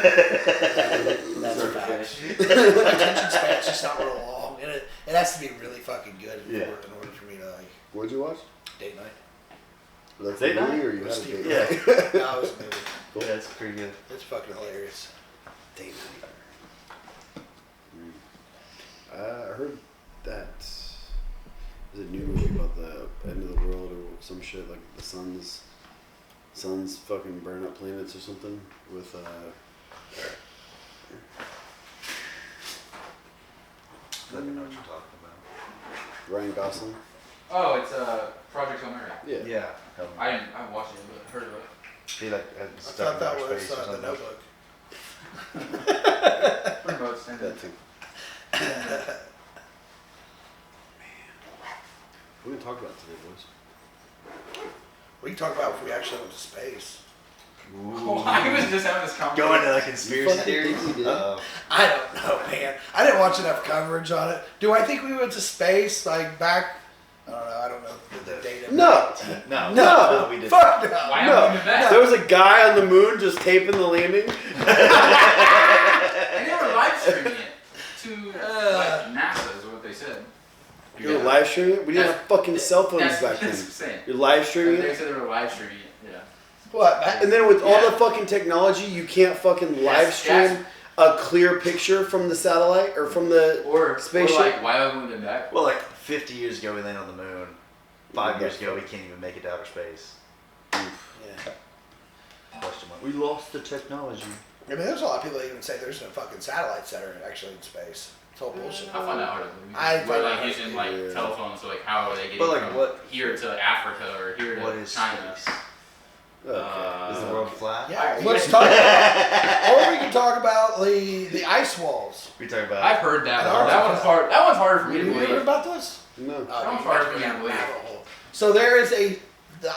That's a fact. My attention span's just not real long, and it has to be really fucking good in order for me to like. What'd you watch? Date night. That's Date night? or you had a date Yeah. night? No, it was a movie. Yeah, that's pretty good. It's fucking hilarious. Date night. I heard that there's a new movie about the end of the world or some shit, like the sun's fucking burning up planets or something with I think I know what you're talking about. Ryan Gosling. Oh, it's Project Hail Mary. Yeah. Yeah. I haven't watched it, but heard of it. He like I thought that was space or The something. Notebook. Remote stand That too. What are we gonna talk about today, boys? We can talk about if we actually went to space. Oh, I was just having this conversation. Going to like conspiracy theories. I don't know, man. I didn't watch enough coverage on it. Do I think we went to space like back? I don't know. I don't know the data. No. No, we didn't. Fuck no. Why No. haven't we been back? There was a guy on the moon just taping the landing. And they were live streaming it to like NASA is what they said. You were live streaming it? We didn't have fucking cell phones back That's then. insane. You're live streaming They it? said they were live streaming it. Yeah. What? And then with all Yeah. the fucking technology, you can't fucking live stream a clear picture from the satellite or from the Or spaceship. Or like, why haven't we been back? Well, like 50 years ago, we landed on the moon. 5 years ago, we can't even make it to outer space. Yeah. Question mark. We lost the technology. I mean, there's a lot of people that even say there's no fucking satellites that are actually in space. It's all bullshit. I find that hard to I believe. We're find like that using like yeah. telephones, so like how are they getting But, like, from what- here to Africa or here What to is China? space? Okay. Is the world flat? Yeah, let's talk about, or we can talk about the ice walls. We talk about. I've heard that I one. know. That one's hard. That one's harder for me to Have you heard believe. about this? No. Oh, That one's you hard guys for me are to down a believe. rabbit hole. So there is the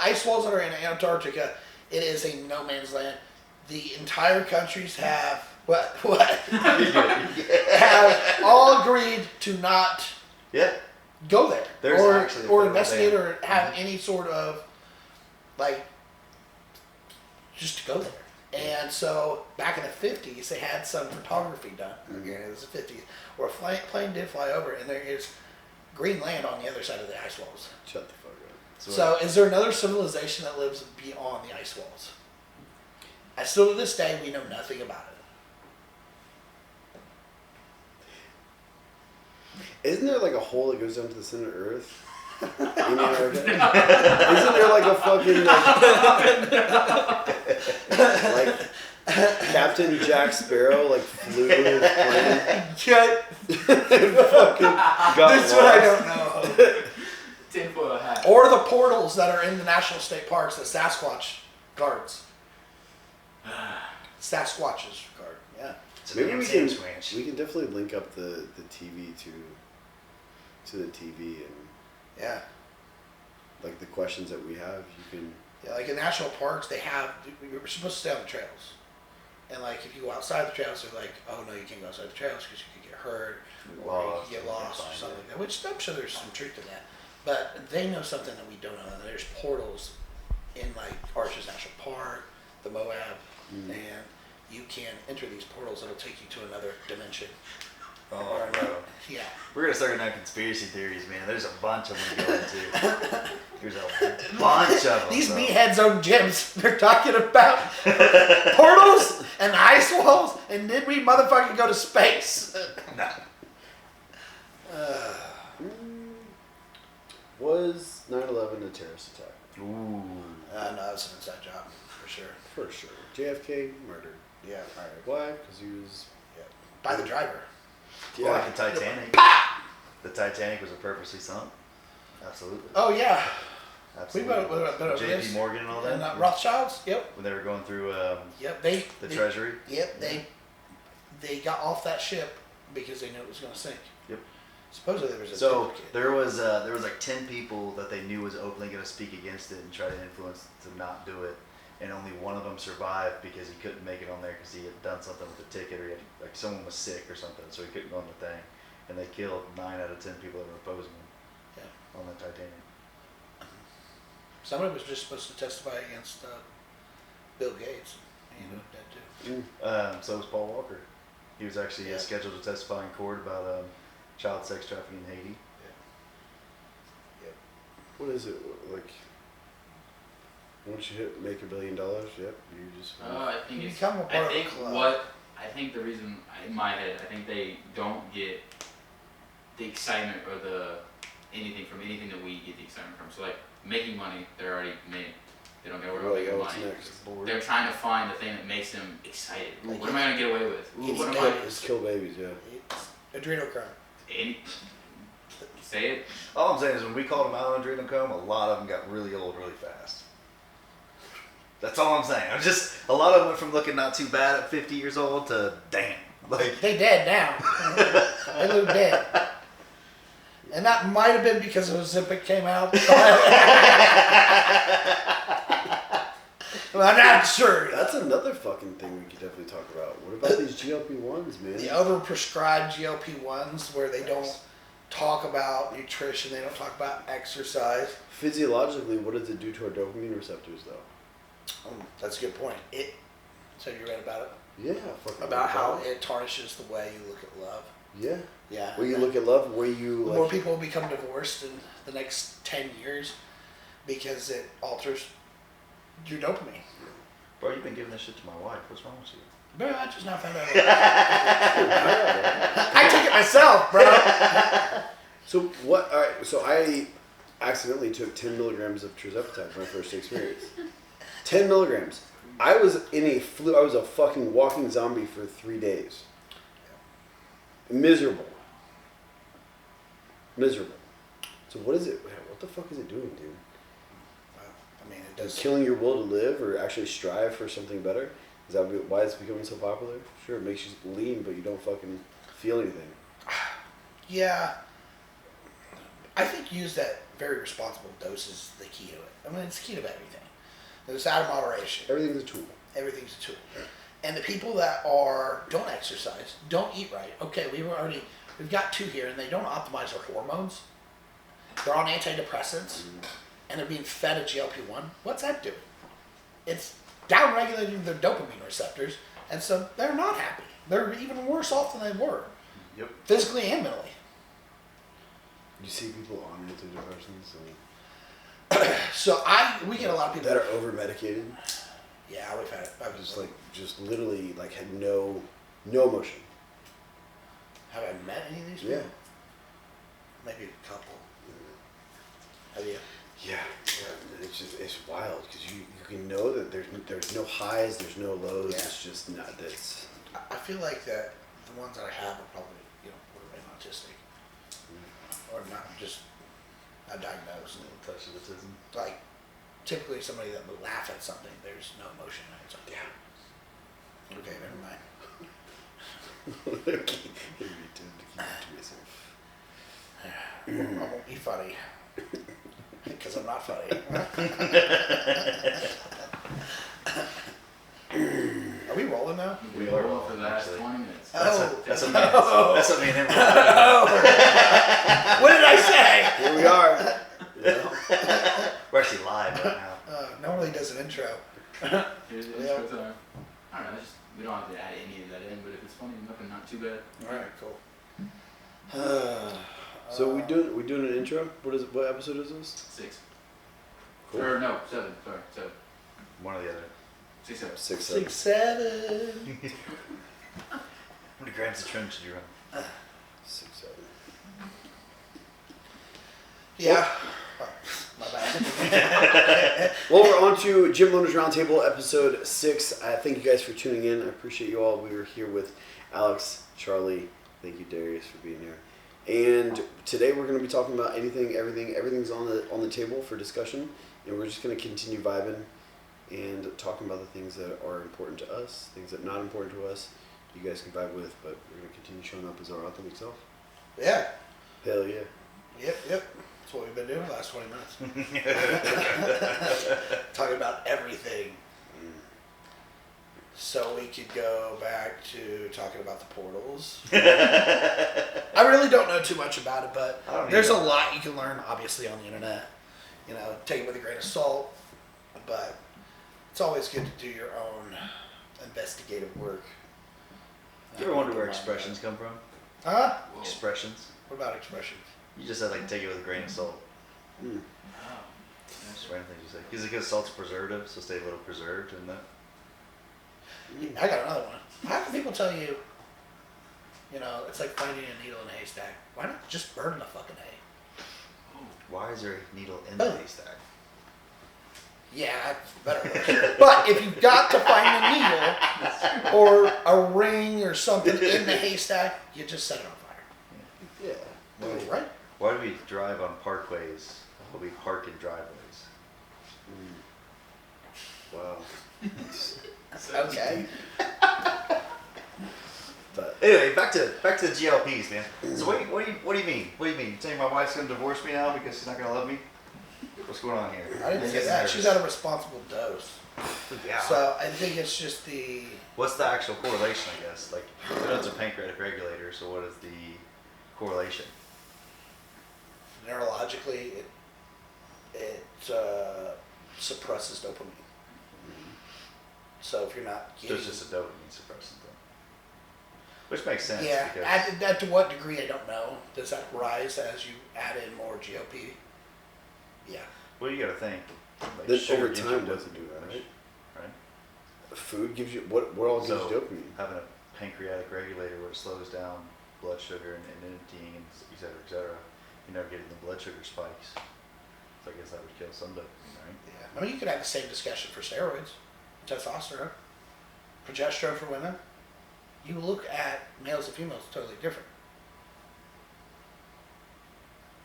ice walls that are in Antarctica. It is a no man's land. The entire countries have have all agreed to not Yeah. go there There's or actually a or federal investigate ban. or have any sort of like just to go there. And so back in the 50s, they had some photography done. Again, it was the 50s, where a plane did fly over, and there is green land on the other side of the ice walls. Shut the fuck up. So is there another civilization that lives beyond the ice walls? And still to this day, we know nothing about it. Isn't there like a hole that goes down to the center of Earth? In Antarctica? Isn't there like a fucking like Captain Jack Sparrow like flew his plane and fucking got That's what I don't know. Tinfoil hat. Or the portals that are in the national state parks that Sasquatch guards. Sasquatches guard. Yeah. It's a Maybe damn we can Sam's ranch. we can definitely link up the TV to the TV and Yeah. like the questions that we have. You can Yeah, like in national parks, they have, you're supposed to stay on the trails. And like if you go outside the trails, they're like, oh no, you can't go outside the trails because you could get hurt or you could get lost or something like that. Which I'm sure there's some truth to that. But they know something that we don't know. And there's portals in like Arches National Park, the Moab, and you can enter these portals that'll take you to another dimension. Oh, bro. Yeah. We're gonna start getting on conspiracy theories, man. There's a bunch of them to go into. There's a bunch of them. These bro. meatheads own gyms. They're talking about portals and ice walls, and did we motherfucking go to space? No. was 9/11 a terrorist attack? Ooh. No, it's an inside job, for sure. For sure. JFK murdered. Yeah, all right. Why? Because he was By the driver. Well, like the Titanic. The Titanic was a purposely sunk. Absolutely. Oh, yeah. Absolutely. We went over JP this. Morgan and all that. And Rothschilds, yep. When they were going through Yep, the Treasury. Yep, they got off that ship because they knew it was going to sink. Yep. Supposedly there was a So kid. there was like 10 people that they knew was openly going to speak against it and try to influence to not do it, and only one of them survived because he couldn't make it on there because he had done something with the ticket or he had, like someone was sick or something, so he couldn't go on the thing, and they killed 9 out of 10 people that were opposing him. Yeah. On the Titanic. Somebody was just supposed to testify against Bill Gates. He ended up dead too. So was Paul Walker. He was actually scheduled to testify in court about child sex trafficking in Haiti. What is it like? Once you make $1 billion, yep, you just. I think You it's. become a part I of the think club. I think the reason in my head, I think they don't get the excitement or anything that we get the excitement from. So like making money, they're already made. They don't get to worry about making money. Next? They're trying to find the thing that makes them excited. Ooh, Like what am I gonna get away with? Ooh, it's what am good. I? It's kill babies, yeah. It's adrenochrome. Say it. All I'm saying is when we called them out on adrenochrome, a lot of them got really old really fast. That's all I'm saying. A lot of them went from looking not too bad at 50 years old to damn. Like They dead now. They look dead. And that might have been because Ozempic came out. Well, I'm not sure. That's another fucking thing we could definitely talk about. What about these GLP-1s, man? The overprescribed GLP-1s where they don't talk about nutrition, they don't talk about exercise. Physiologically, what does it do to our dopamine receptors, though? That's a good point. So you read about it? Yeah, fucking About how it tarnishes the way you look at love. Yeah. Yeah. Where you look at love, where you The like. more people become divorced in the next 10 years because it alters your dopamine. bro, you've been giving this shit to my wife. What's wrong with you? Bro, I just now found out. I took it myself, bro. So what? All right. So I accidentally took 10 milligrams of tirzepatide for my first experience. 10 milligrams. I was I was a fucking walking zombie for 3 days. Miserable. So what is it? What the fuck is it doing, dude? I mean, it does. Killing your will to live or actually strive for something better? Is that why it's becoming so popular? Sure, it makes you lean, but you don't fucking feel anything. Yeah. I think use that very responsible dose is the key to it. I mean, it's the key to everything. There's out of moderation. Everything's a tool. Everything's a tool. And the people that don't exercise, don't eat right. Okay, we've got 2 here, and they don't optimize their hormones. They're on antidepressants, and they're being fed a GLP-1. What's that doing? It's downregulating their dopamine receptors, and so they're not happy. They're even worse off than they were. Yep. Physically and mentally. You see people on antidepressants So we get a lot of people that are over medicated. Yeah, we've had it. I've Just literally like had no emotion. Have I met any of these people? Yeah. Maybe a couple. Have you? Yeah. It's wild because you can know that there's no highs, there's no lows. Yeah. It's just not this. I feel like that the ones that I have are probably borderline autistic, or not diagnosed. Touch of autism. Like typically somebody that would laugh at something, there's no emotion in it. It's like, yeah. Okay, never mind. Okay. Maybe to keep it to myself. I won't be funny because I'm not funny. Are we rolling now? We are are rolling for the last actually. 20 minutes. That's what me and him. What did I say? Here we are. Yeah. We're actually live right now. Normally does an intro. Here's the intro time. I don't know. We don't have to add any of that in, but if it's funny enough and not too bad. All right, cool. So we doing an intro? What episode is this? 6. Cool. Or no, 7. Sorry, 7. One or the other. 6, 7. 6, 7. 6, 7. How many grams of trim did you run? 6, 7. Yeah. Oh, my bad. Well, we're on to Gym Owners Roundtable, episode 6. Thank you guys for tuning in. I appreciate you all. We were here with Alex, Charlie. Thank you, Darius, for being here. And today we're going to be talking about anything, everything. Everything's on the table for discussion, and we're just going to continue vibing and talking about the things that are important to us, things that are not important to us. You guys can vibe with, but we're going to continue showing up as our authentic self. Yeah. Hell yeah. Yep. That's what we've been doing the last 20 minutes. Talking about everything. So we could go back to talking about the portals. I really don't know too much about it, but there's a lot you can learn, obviously, on the internet. Take it with a grain of salt, but it's always good to do your own investigative work. You ever wonder where expressions come from? Huh? Whoa. Expressions? What about expressions? You just said like take it with a grain of salt. Hmm. Oh. Just random things you say. Is it because salt's a preservative, so stay a little preserved in that? I got another one. How can people tell you, it's like finding a needle in a haystack? Why not just burn the fucking hay? Why is there a needle in the Oh. haystack? Yeah, that's better. But if you've got to find a needle or a ring or something in the haystack, you just set it on fire. Yeah. Right? Why do we drive on parkways, but we park in driveways? Wow. Okay. But Anyway, back to the GLPs, man. So what do you mean? What do you mean? You saying my wife's gonna divorce me now because she's not gonna love me? What's going on here? I didn't say that. She's at a responsible dose. Yeah. So I think it's just the. What's the actual correlation? I guess like we know it's a pancreatic regulator. So what is the correlation? Neurologically, it suppresses dopamine. So if you're not So getting, it's just a dopamine suppressant, then. Which makes sense. yeah, Because at to what degree I don't know. Does that rise as you add in more GLP? Yeah. well, you got to think. Like then sugar over gives you time, what's it dopamine, do, right? Right. Food gives you what all gives So you dopamine? having a pancreatic regulator where it slows down blood sugar and emptying and et cetera, you're never getting the blood sugar spikes. So I guess that would kill some dopamine, right? Yeah. I mean, you could have the same discussion for steroids, testosterone, progesterone for women. You look at males and females totally different.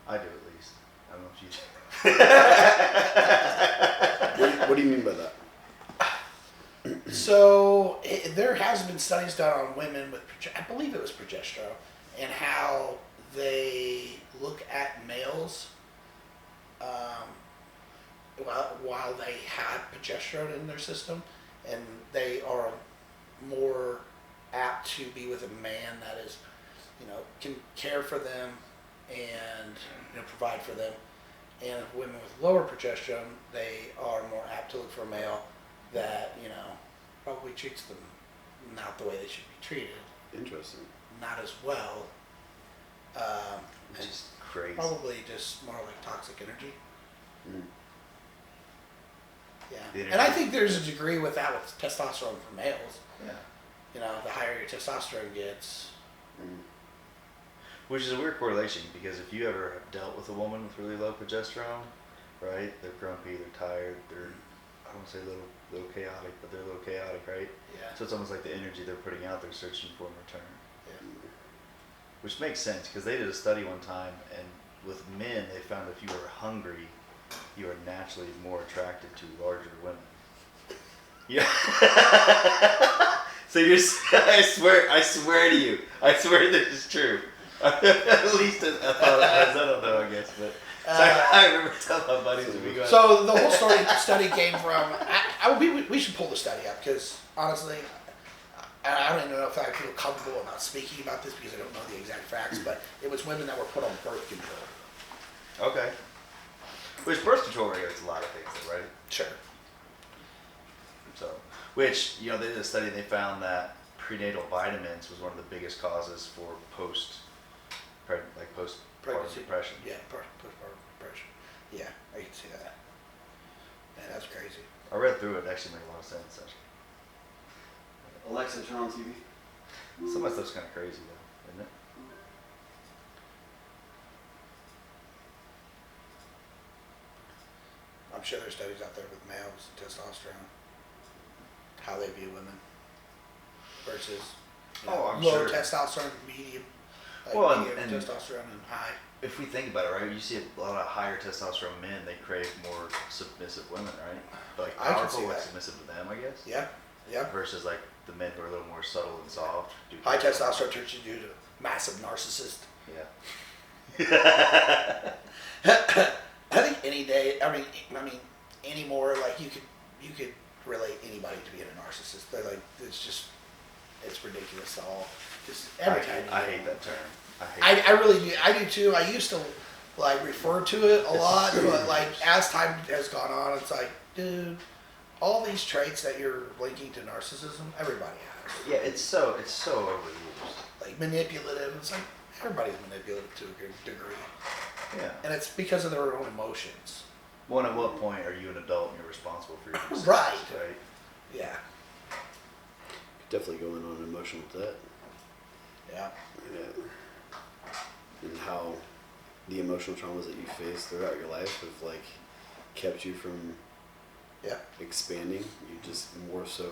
I do at least. I don't know if you do. What do you mean by that? So there has been studies done on women with, I believe it was progesterone, and how they look at males while they had progesterone in their system, and they are more apt to be with a man that is, can care for them and provide for them. And women with lower progesterone, they are more apt to look for a male that probably treats them not the way they should be treated, Interesting. not as well, Which and is crazy. probably just more like toxic energy. Mm. Yeah, The and I energy. think there's a degree with that with testosterone for males. Yeah. The higher your testosterone gets. Mm. Which is a weird correlation because if you ever have dealt with a woman with really low progesterone, right? They're grumpy, they're tired, they're, I don't want to say a little chaotic, but they're a little chaotic, right? Yeah. So it's almost like the energy they're putting out, they're searching for in return. Yeah. Which makes sense because they did a study one time, and with men, they found if you are hungry, you are naturally more attracted to larger women. Yeah. So you're, I swear to you, I swear this is true. At least I don't know, I guess, but I remember telling my buddies when we go. So the whole study came from. We should pull the study up because honestly, I don't even know if I feel comfortable about speaking about this because I don't know the exact facts. But it was women that were put on birth control. Okay. Which birth control regulates a lot of things, though, right? Sure. So, which they did a study and they found that prenatal vitamins was one of the biggest causes for postpartum Pregnancy. depression. Yeah, postpartum depression. Yeah, I can see that. Man, that's crazy. I read through it; it actually made a lot of sense. Actually. Alexa, turn on TV. Some of that stuff's kind of crazy, though, isn't it? I'm sure there's studies out there with males and testosterone, how they view women versus I'm low sure. testosterone, medium, Well, medium and testosterone, and high. If we think about it, right, you see a lot of higher testosterone men, they crave more submissive women, right? Like I can powerful, see like that. submissive to them, I guess. Yeah, yeah. Versus like the men who are a little more subtle and soft. High testosterone turns you into a massive narcissist. Yeah. I think any day, I mean, anymore, like you could relate anybody to being a narcissist. They're like, it's ridiculous all. Just every time. I hate that term. I really do. I do too. I used to like refer to it a lot, but like as time has gone on, it's like, dude, all these traits that you're linking to narcissism, everybody has. Yeah, it's so overused. Like manipulative, it's like everybody's manipulative to a good degree. Yeah. And it's because of their own emotions. Well, at what point are you an adult and you're responsible for your decisions? Right. Right. Yeah. Definitely going on emotional debt. Yeah. Yeah. And how the emotional traumas that you face throughout your life have like kept you from expanding. You just more so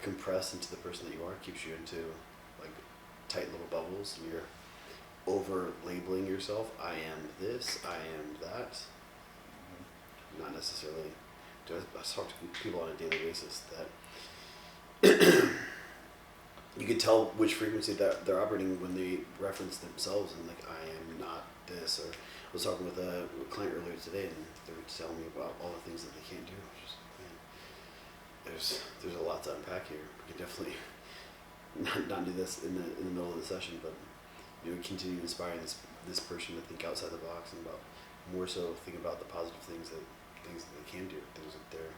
compress into the person that you are. Keeps you into like tight little bubbles, and you're over labeling yourself. I am this. I am that. Not necessarily. I talk to people on a daily basis that you can tell which frequency that they're operating when they reference themselves and like, I am not this. Or I was talking with a client earlier today, and they were telling me about all the things that they can't do. Just, man, there's a lot to unpack here. We can definitely not do this in the middle of the session, but continue inspiring this person to think outside the box and about more so think about the positive things that they can do, things that they're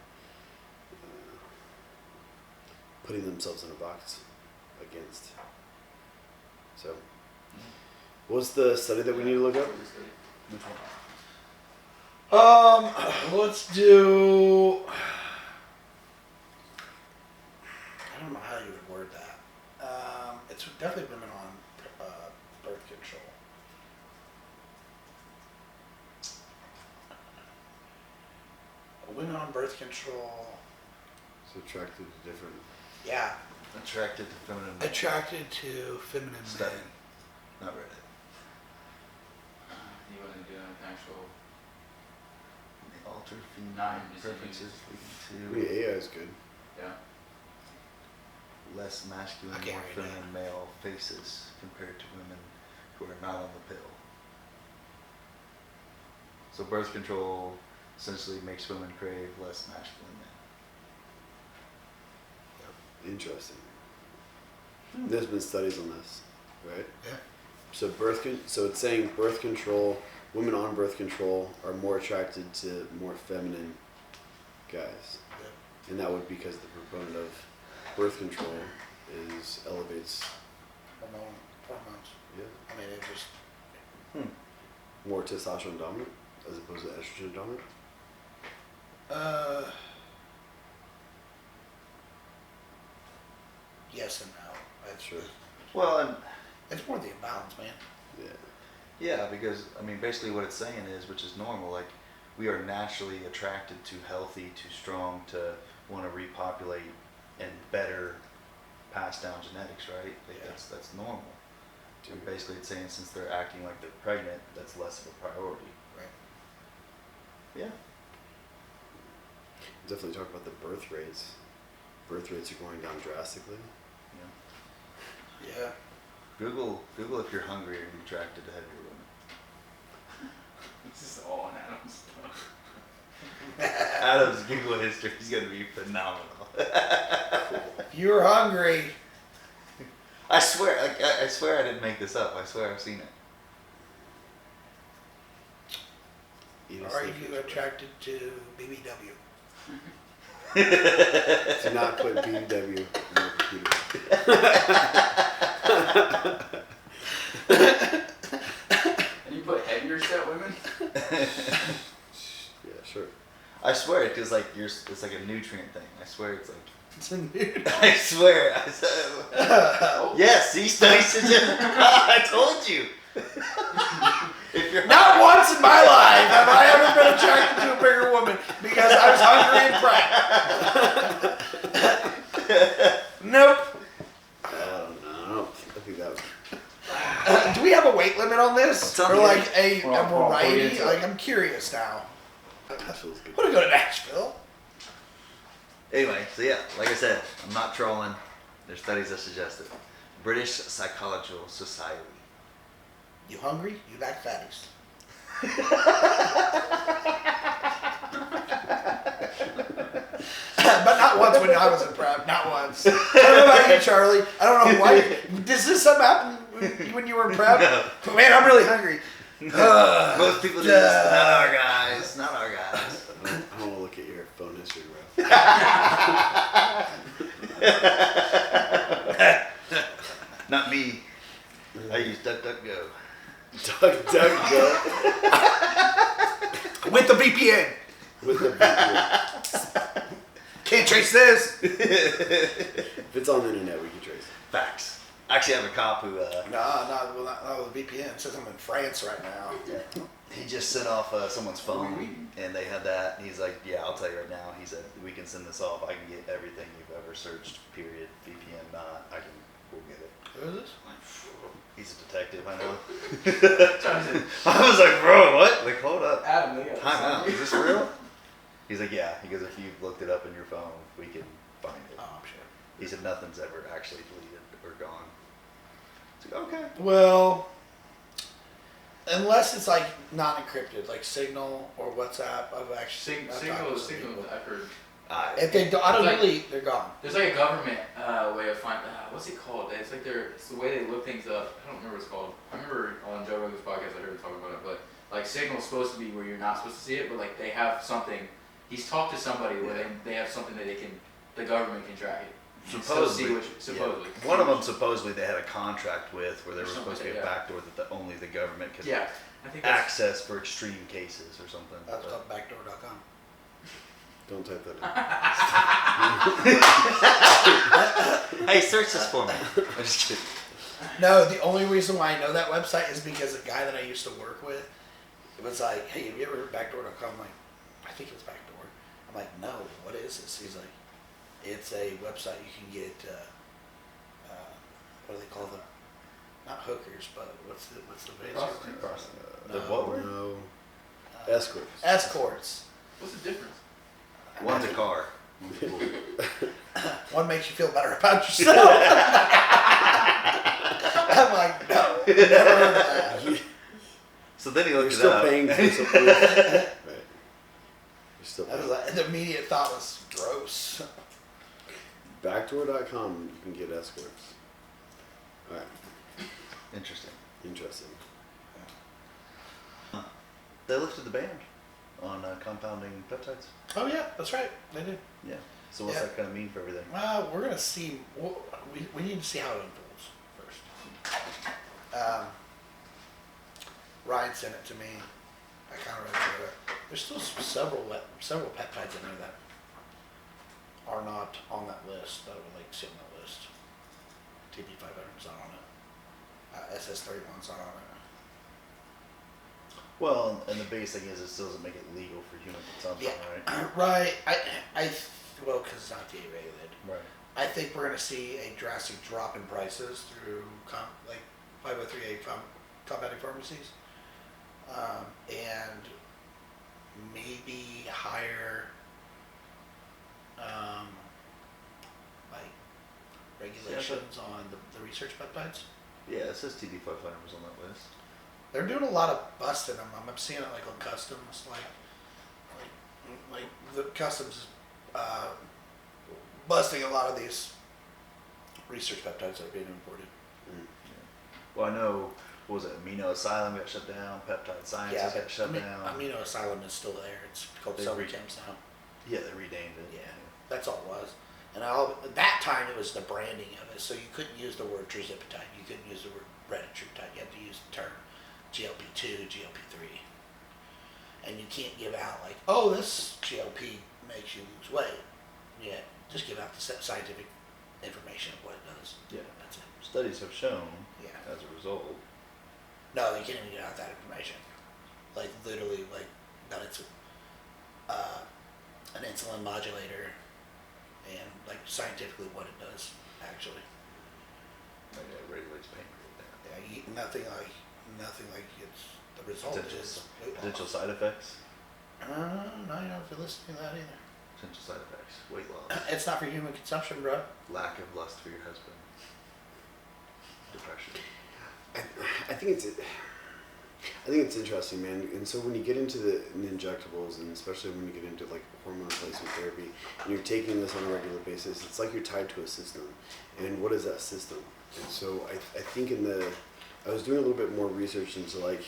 putting themselves in a box against. So, what's the study that we need to look up? Which one? Let's do. I don't know how you would word that. It's definitely women on birth control. Women on birth control. So attracted to different. Yeah. Attracted to feminine. Attracted to feminine Study. men. Not read it. He wasn't doing an actual. Alter Nine female preferences I leading mean, AI is good. Yeah. to less masculine, I can't more read that. feminine male faces compared to women who are not on the pill. So birth control essentially makes women crave less masculine men. Interesting. There's been studies on this, right? Yeah. So so it's saying birth control, women on birth control are more attracted to more feminine guys, and that would be because the proponent of birth control elevates. Hormones. Yeah. I mean, it just. More testosterone dominant as opposed to estrogen dominant. Yes and no. That's Sure. Well, and It's more the imbalance, man. Yeah. yeah, because I mean, basically what it's saying is, which is normal, like we are naturally attracted to healthy, to strong, to want to repopulate and better pass down genetics, right? Like Yeah. that's normal. And basically it's saying since they're acting like they're pregnant, that's less of a priority. Right. Yeah. Definitely talk about the birth rates. Birth rates are going down drastically. Yeah. Yeah. Google if you're hungry and you're attracted to heavier women. This is all on Adam's stuff. Adam's Google history is gonna be phenomenal. If you're hungry, I swear, I swear I didn't make this up. I swear I've seen it. are you attracted to BBW? Do not put BW in your computer. And you put heavier set women? Yeah, sure. I swear it because like it's like a nutrient thing. I swear it's like. It's a nude. I swear. Yes, these studies suggest. I told you. If you're Not once in my life have I ever been attracted to a bigger woman because I was hungry and pregnant. Nope. I don't know. I think that would. Do we have a weight limit on this? It's on Or here. like a We'll get variety? into it. Like, I'm curious now. That feels good. I want to go to Nashville. Anyway, so yeah, like I said, I'm not trolling. There's studies that suggest it. British Psychological Society. You hungry? You like fatties. But not once when I was in prep. Not once. I don't know about you, Charlie. I don't know why. Does this something happen when you were in prep? No. Man, I'm really hungry. Most people do this. Not our guys. Not our guys. I don't want to look at your phone history, bro. Not me. I use DuckDuckGo. DuckDuckGo. With the VPN. With the VPN. Can't trace this. If it's on the internet, we can trace it. Facts. I actually have a cop who, Not with the VPN. It says I'm in France right now. he just sent off someone's phone, and they had that. And he's like, "Yeah, I'll tell you right now." He said, "We can send this off. I can get everything you've ever searched. Period. VPN not. We'll get it." Who is this? He's a detective, I know. I was like, "Bro, what? Like, hold up. Adam, they got Time out. Is this real?" He's like, "Yeah." He goes, "If you've looked it up in your phone, we can find it." Oh, I'm sure. He said, "Nothing's ever actually deleted or gone." It's like, okay. Well, unless it's like not encrypted, like Signal or WhatsApp, I've actually Signal, I've heard. If they don't, I don't Like- delete, they're gone. There's like a government way of finding. What's it called? It's like it's the way they look things up. I don't remember what it's called. I remember on Joe Rogan's podcast I heard him talking about it. But like Signal's supposed to be where you're not supposed to see it, but like they have something. He's talked to somebody where they have something that the government can track it. Supposedly. Supposedly. Yeah. One of them supposedly they had a contract with where there was Something supposed to be like a that, backdoor that only the government could Yeah, I think that's. access for extreme cases or something. That's But- called backdoor.com. Don't type that in. Hey, search this for me. I'm just kidding. No, the only reason why I know that website is because a guy that I used to work with was like, "Hey, have you ever heard of backdoor.com?" I'm like, "I think it's backdoor." I'm like, "No, what is this?" He's like, "It's a website you can get. What do they call them? Not hookers, but what's the Prostitutes. The what word? No. Escorts. Escorts. What's the difference? One's a car. One makes you feel better about yourself." I'm like, "No, never heard of that." So then he You're looked it still up. paying for something. Right. You're still I was paying. like, the immediate thought was gross. Backdoor.com, you can get escorts. Alright, Interesting. interesting. They lifted the ban on compounding peptides. Oh yeah, that's right. They did. Yeah. So what's Yeah. that kind of mean for everything? Well, we're gonna see. We need to see how it unfolds first. Ryan sent it to me. I kind of read through it. There's still several peptides in there that are not on that list. That would like sit on that list. TB500 is not on it. SS31's not on it. Well, and the biggest thing is it still doesn't make it legal for human consumption, right? Right. Well, because it's not DA regulated. Right. I think we're going to see a drastic drop in prices through like 503A compounding pharmacies, and maybe higher like regulations on the research peptides. Yeah, it says TD500 was on that list. They're doing a lot of busting them. I'm seeing it like on customs, like the customs busting a lot of these research peptides that are being imported. Well, I know, what was it, Amino Asylum got shut down, Peptide Sciences got shut down. Amino Asylum is still there. It's called They Selvachems now. Yeah, they renamed it. Yeah, that's all it was. And at that time, it was the branding of it. So you couldn't use the word trizipatide. You couldn't use the word retatrutide. You had to use the term GLP2, GLP3. And you can't give out like, "Oh, this GLP makes you lose weight." Yeah, just give out the scientific information of what it does. Yeah. That's it. Studies have shown, Yeah. as a result, No, you can't even get out that information. Like literally, like that it's an insulin modulator, and like scientifically what it does actually. like, it regulates pain. Yeah, nothing like it's the result Potential, is weight potential loss. side effects. No, you don't have to listen to that either. Potential side effects. Weight loss. It's not for human consumption, bro. Lack of lust for your husband. Depression. I think it's interesting, man. And so when you get into the injectables, and especially when you get into like hormone replacement therapy, and you're taking this on a regular basis, it's like you're tied to a system. And what is that system? And so I think I was doing a little bit more research into like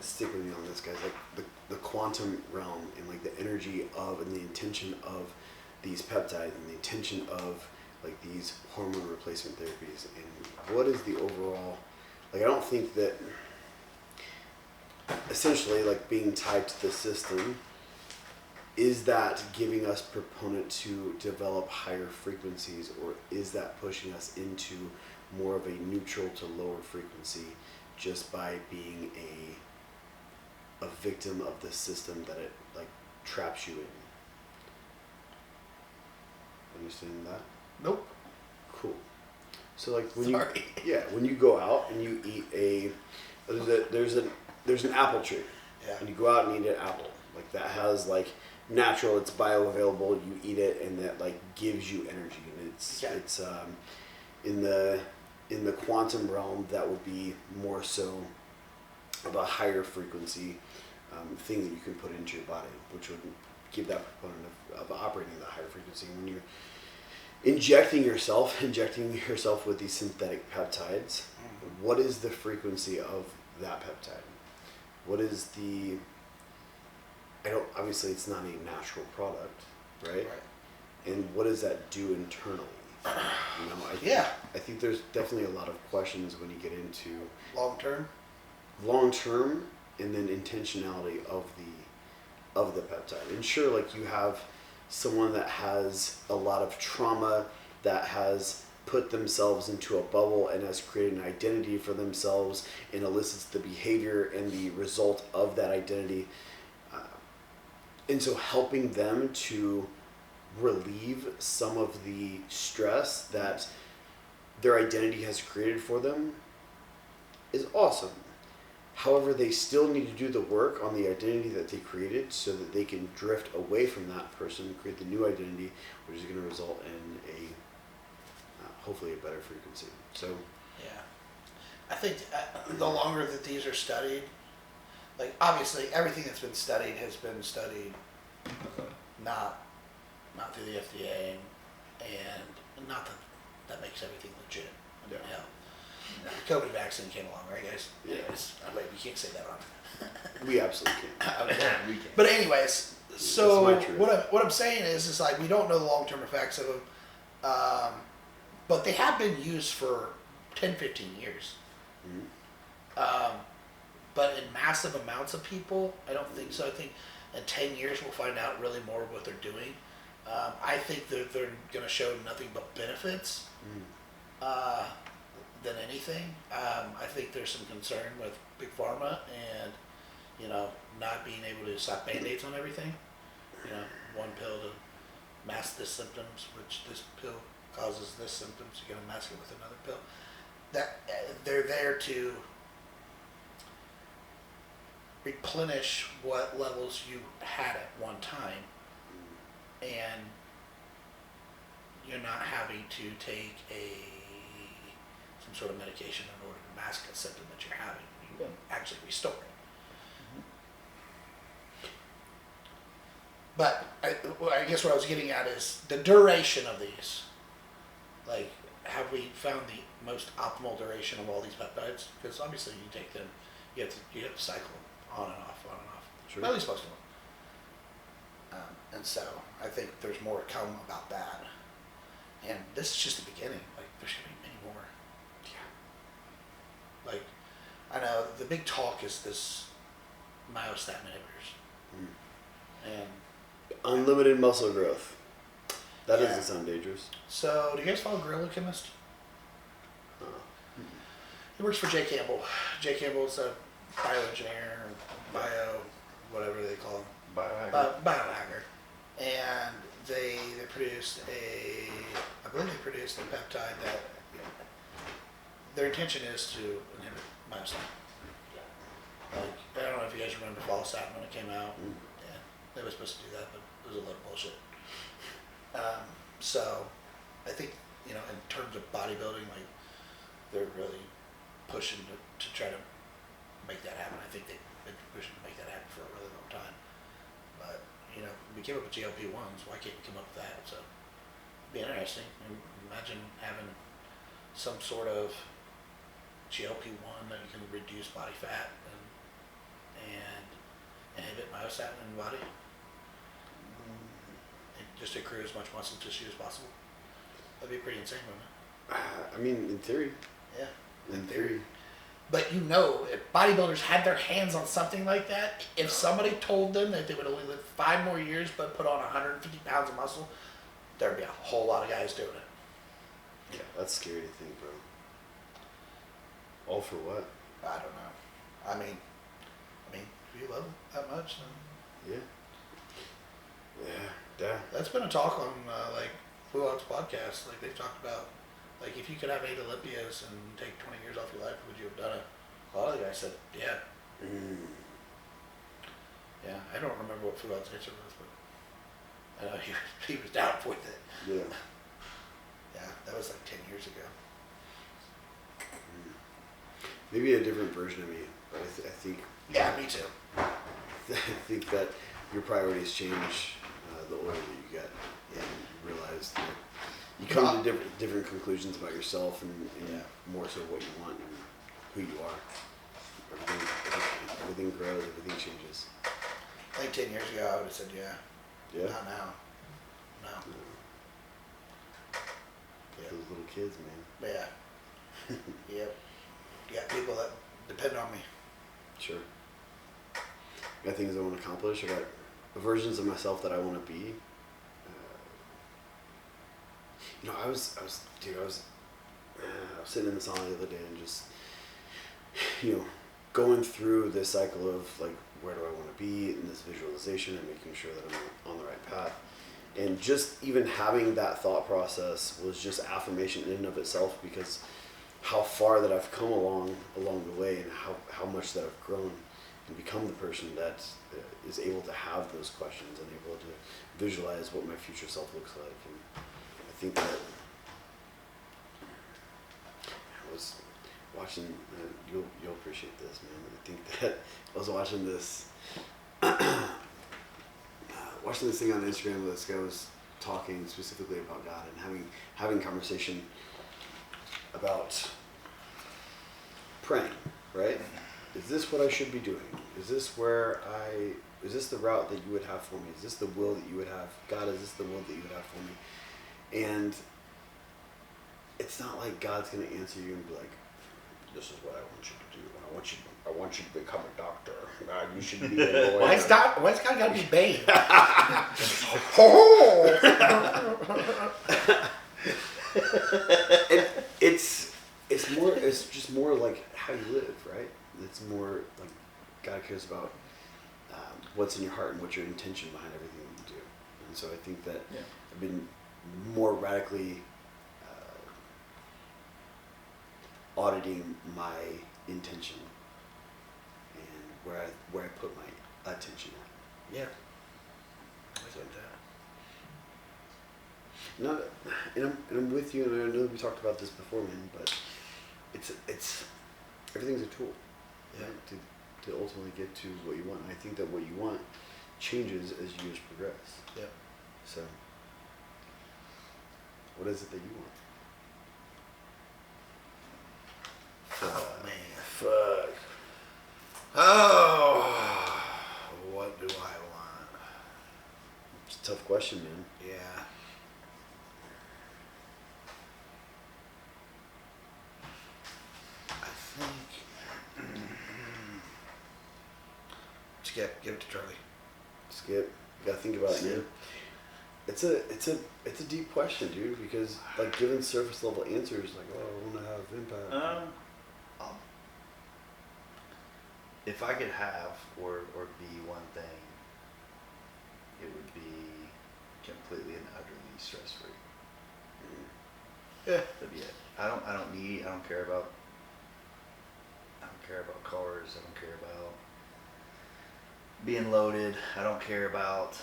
stick with me on this, guys. Like the quantum realm and like the energy of and the intention of these peptides and the intention of like these hormone replacement therapies, and what is the overall, like I don't think that essentially like being tied to the system, is that giving us proponent to develop higher frequencies, or is that pushing us into more of a neutral to lower frequency just by being a victim of the system that it like traps you in? Understand that? Nope. Cool. So like when Sorry. when you go out and you eat there's an apple tree, Yeah. and you go out and eat an apple, like that has like natural, it's bioavailable, you eat it and that like gives you energy, and it's in the quantum realm that would be more so of a higher frequency thing that you can put into your body, which would give that proponent of operating at a higher frequency. When you're injecting yourself with these synthetic peptides, what is the frequency of that peptide? What is the, obviously it's not a natural product, right? And what does that do internally? You know, I think there's definitely a lot of questions when you get into long term and then intentionality of the peptide. And sure, like you have someone that has a lot of trauma, that has put themselves into a bubble and has created an identity for themselves and elicits the behavior and the result of that identity. And so helping them to relieve some of the stress that their identity has created for them is awesome. However, they still need to do the work on the identity that they created so that they can drift away from that person, create the new identity, which is going to result in a hopefully a better frequency. So yeah, I think the longer that these are studied, like obviously everything that's been studied has been studied not through the FDA, and not that makes everything legit. I mean, hell, the COVID vaccine came along, right, guys? Yeah. Anyways, wait, you can't say that on. we absolutely can. Okay. We can. But anyways, so That's my truth. what I'm saying is like we don't know the long-term effects of them, but they have been used for 10, 15 years. Mhm. But in massive amounts of people, I don't think so. I think in 10 years we'll find out really more of what they're doing. I think they're going to show nothing but benefits than anything. I think there's some concern with Big Pharma and, you know, not being able to slap Band-Aids on everything. You know, one pill to mask the symptoms, which this pill causes this symptoms. You're going to mask it with another pill. That they're there to replenish what levels you had at one time, and you're not having to take some sort of medication in order to mask a symptom that you're having. You can actually restore it. But I guess what I was getting at is the duration of these. Like, have we found the most optimal duration of all these peptides? Because obviously you take them, you have to cycle them on and off, on and off. Sure. At least most of them. And so I think there's more to come about that. And this is just the beginning. Like, there's going to be many more. Yeah. Like, I know the big talk is this myostatin inhibitors. And Unlimited muscle growth. That Yeah. doesn't sound dangerous. so, do you guys follow Gorilla Chemist? He works for Jay Campbell. Jay Campbell's a bioengineer, bio, whatever they call him. Biohacker. And they produced I believe they produced a peptide that their intention is to inhibit myostatin. Like, I don't know if you guys remember follistatin when it came out. Yeah, they were supposed to do that, but it was a lot of bullshit. So I think, you know, in terms of bodybuilding, like, they're really pushing to try to make that happen. I think they've been pushing to make that happen for a really long time. But, you know, we came up with glp1's, why can't we come up with that? So it'd be interesting. Imagine having some sort of glp1 that you can reduce body fat and inhibit myostatin in the body? And just accrue as much muscle tissue as possible? That'd be pretty insane, wouldn't it? I mean, in theory. Yeah. In theory. But if bodybuilders had their hands on something like that, if somebody told them that they would only live 5 more years but put on 150 pounds of muscle, there'd be a whole lot of guys doing it. Yeah, that's scary to think, bro. All for what? I don't know. I mean, if you love them that much, then Yeah. that's been a talk on glp1's podcast. Like they've talked about, like if you could have 8 Olympias and take 20 years off your life, would you have done it? A lot of the guys said, yeah. Yeah, I don't remember what glp1's answer was, but I know he was down with it. Yeah. Yeah, that was like 10 years ago. Maybe a different version of me, but I think. Yeah, me too. I think that your priorities change the older that you get, and you realize that you come to different conclusions about yourself and more so what you want and who you are. Everything grows, everything changes. I think 10 years ago I would have said yeah. Yeah. Not now. No. Those little kids, man. Yeah. Yep. You got people that depend on me. Sure. I got things I want to accomplish. I got versions of myself that I want to be. I was sitting in the sauna the other day and just, going through this cycle of like, where do I want to be in this visualization and making sure that I'm on the right path. And just even having that thought process was just affirmation in and of itself, because how far that I've come along the way, and how much that I've grown and become the person that is able to have those questions and able to visualize what my future self looks like. And I think that I was watching, you'll appreciate this, man. I think that I was watching this thing on Instagram where this guy was talking specifically about God and having conversation about praying, right? Is this what I should be doing? Is this the route that you would have for me? Is this the will that you would have? God, is this the will that you would have for me? And it's not like God's going to answer you and be like, this is what I want you to do. I want you to become a doctor. You should be a lawyer. Why's God got to be Bane? It's just more like how you live, right? It's more like God cares about what's in your heart and what's your intention behind everything that you do. And so I think that I've been more radically auditing my intention and where I put my attention at. Yeah. And I'm with you, and I know we talked about this before, man. But it's everything's a tool, right? To ultimately get to what you want. And I think that what you want changes as years progress. Yeah. So, what is it that you want? Oh man. Fuck. Oh, what do I want? It's a tough question, man. Yeah. I think. Skip. Give it to Charlie. Skip. You gotta think about it, man. It's a deep question, dude. Because like giving surface level answers, like, oh, I want to have impact. If I could have or be one thing, it would be completely and utterly stress free. Yeah. That'd be it. I don't care about cars. I don't care about being loaded. I don't care about,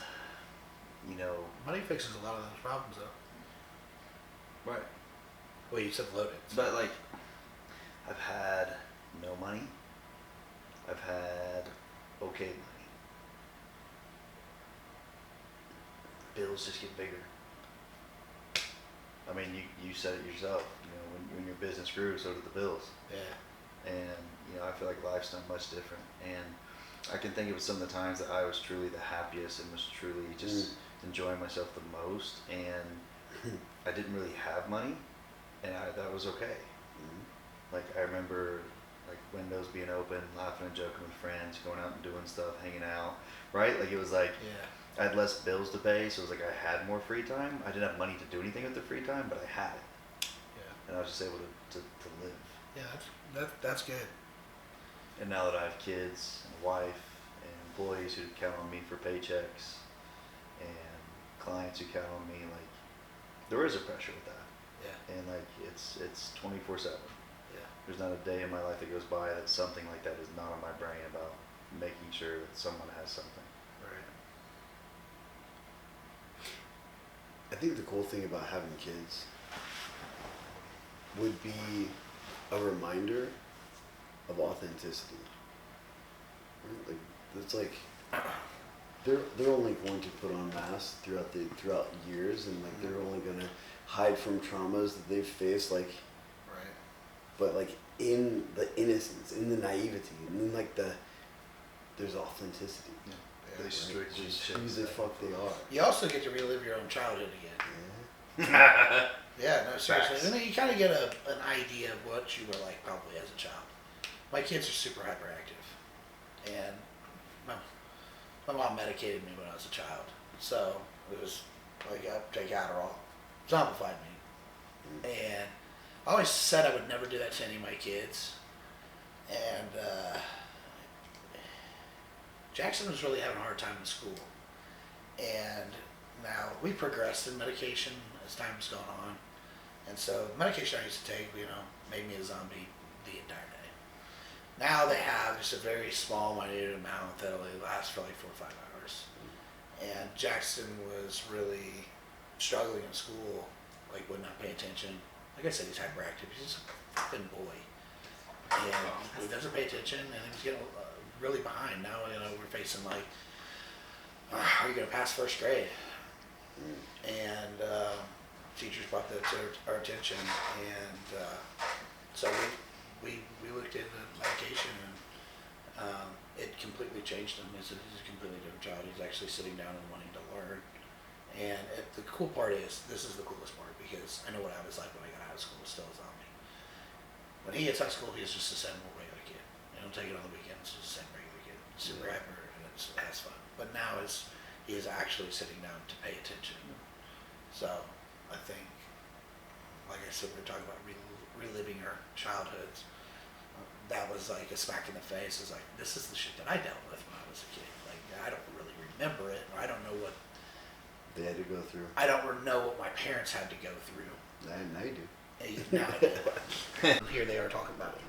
Money fixes a lot of those problems, though. Right. Well, you said loaded. But like, I've had no money. I've had okay money. Bills just get bigger. I mean, you said it yourself. When your business grew, so did the bills. Yeah. And I feel like life's not much different. And I can think of some of the times that I was truly the happiest and was truly just enjoying myself the most, and I didn't really have money, and that was okay. Like I remember like windows being open, laughing and joking with friends, going out and doing stuff, hanging out, right? Like it was like I had less bills to pay, so it was like I had more free time. I didn't have money to do anything with the free time, but I had it, and I was just able to live. Yeah, that's good. And now that I have kids and a wife and employees who count on me for paychecks and clients who count on me, like there is a pressure with that. Yeah. And like it's 24/7. Yeah. There's not a day in my life that goes by that something like that is not on my brain about making sure that someone has something. Right. I think the cool thing about having kids would be a reminder of authenticity. Right? Like it's like they're only going to put on masks throughout years, and like they're only gonna hide from traumas that they've faced, like Right. but like in the innocence, in the naivety, and in like there's authenticity. Yeah. Yeah, They right. strictly Just shit. who the fuck they are. You also get to relive your own childhood again. Yeah. Yeah, no, seriously. Facts. And then you kind of get an idea of what you were like probably as a child. My kids are super hyperactive, and my mom medicated me when I was a child, so it was like I take Adderall, zombified me, and I always said I would never do that to any of my kids, and Jackson was really having a hard time in school, and now we progressed in medication as time's gone on. And so the medication I used to take, made me a zombie the entire day. Now they have just a very small, minute amount that'll last for like 4 or 5 hours. And Jackson was really struggling in school, like would not pay attention. Like I said, he's hyperactive. He's a fucking boy. And he doesn't pay attention, and he was getting really behind. Now, we're facing like, are you going to pass first grade? And teachers brought that to our attention, and so we looked into medication, and it completely changed him. He's a completely different child. He's actually sitting down and wanting to learn. And the cool part is, this is the coolest part, because I know what I was like when I got out of school, still a zombie. When he gets out of school, he's just the same old regular kid. Take it on the weekends, just the same regular kid. Super hyper, and it has fun. But now he is actually sitting down to pay attention. So I think, like I said, we were talking about reliving our childhoods. That was like a smack in the face. It's like, this is the shit that I dealt with when I was a kid. Like, I don't really remember it, or I don't know what They had to go through. I don't know what my parents had to go through. Now you do. Now I do. Here they are talking about it.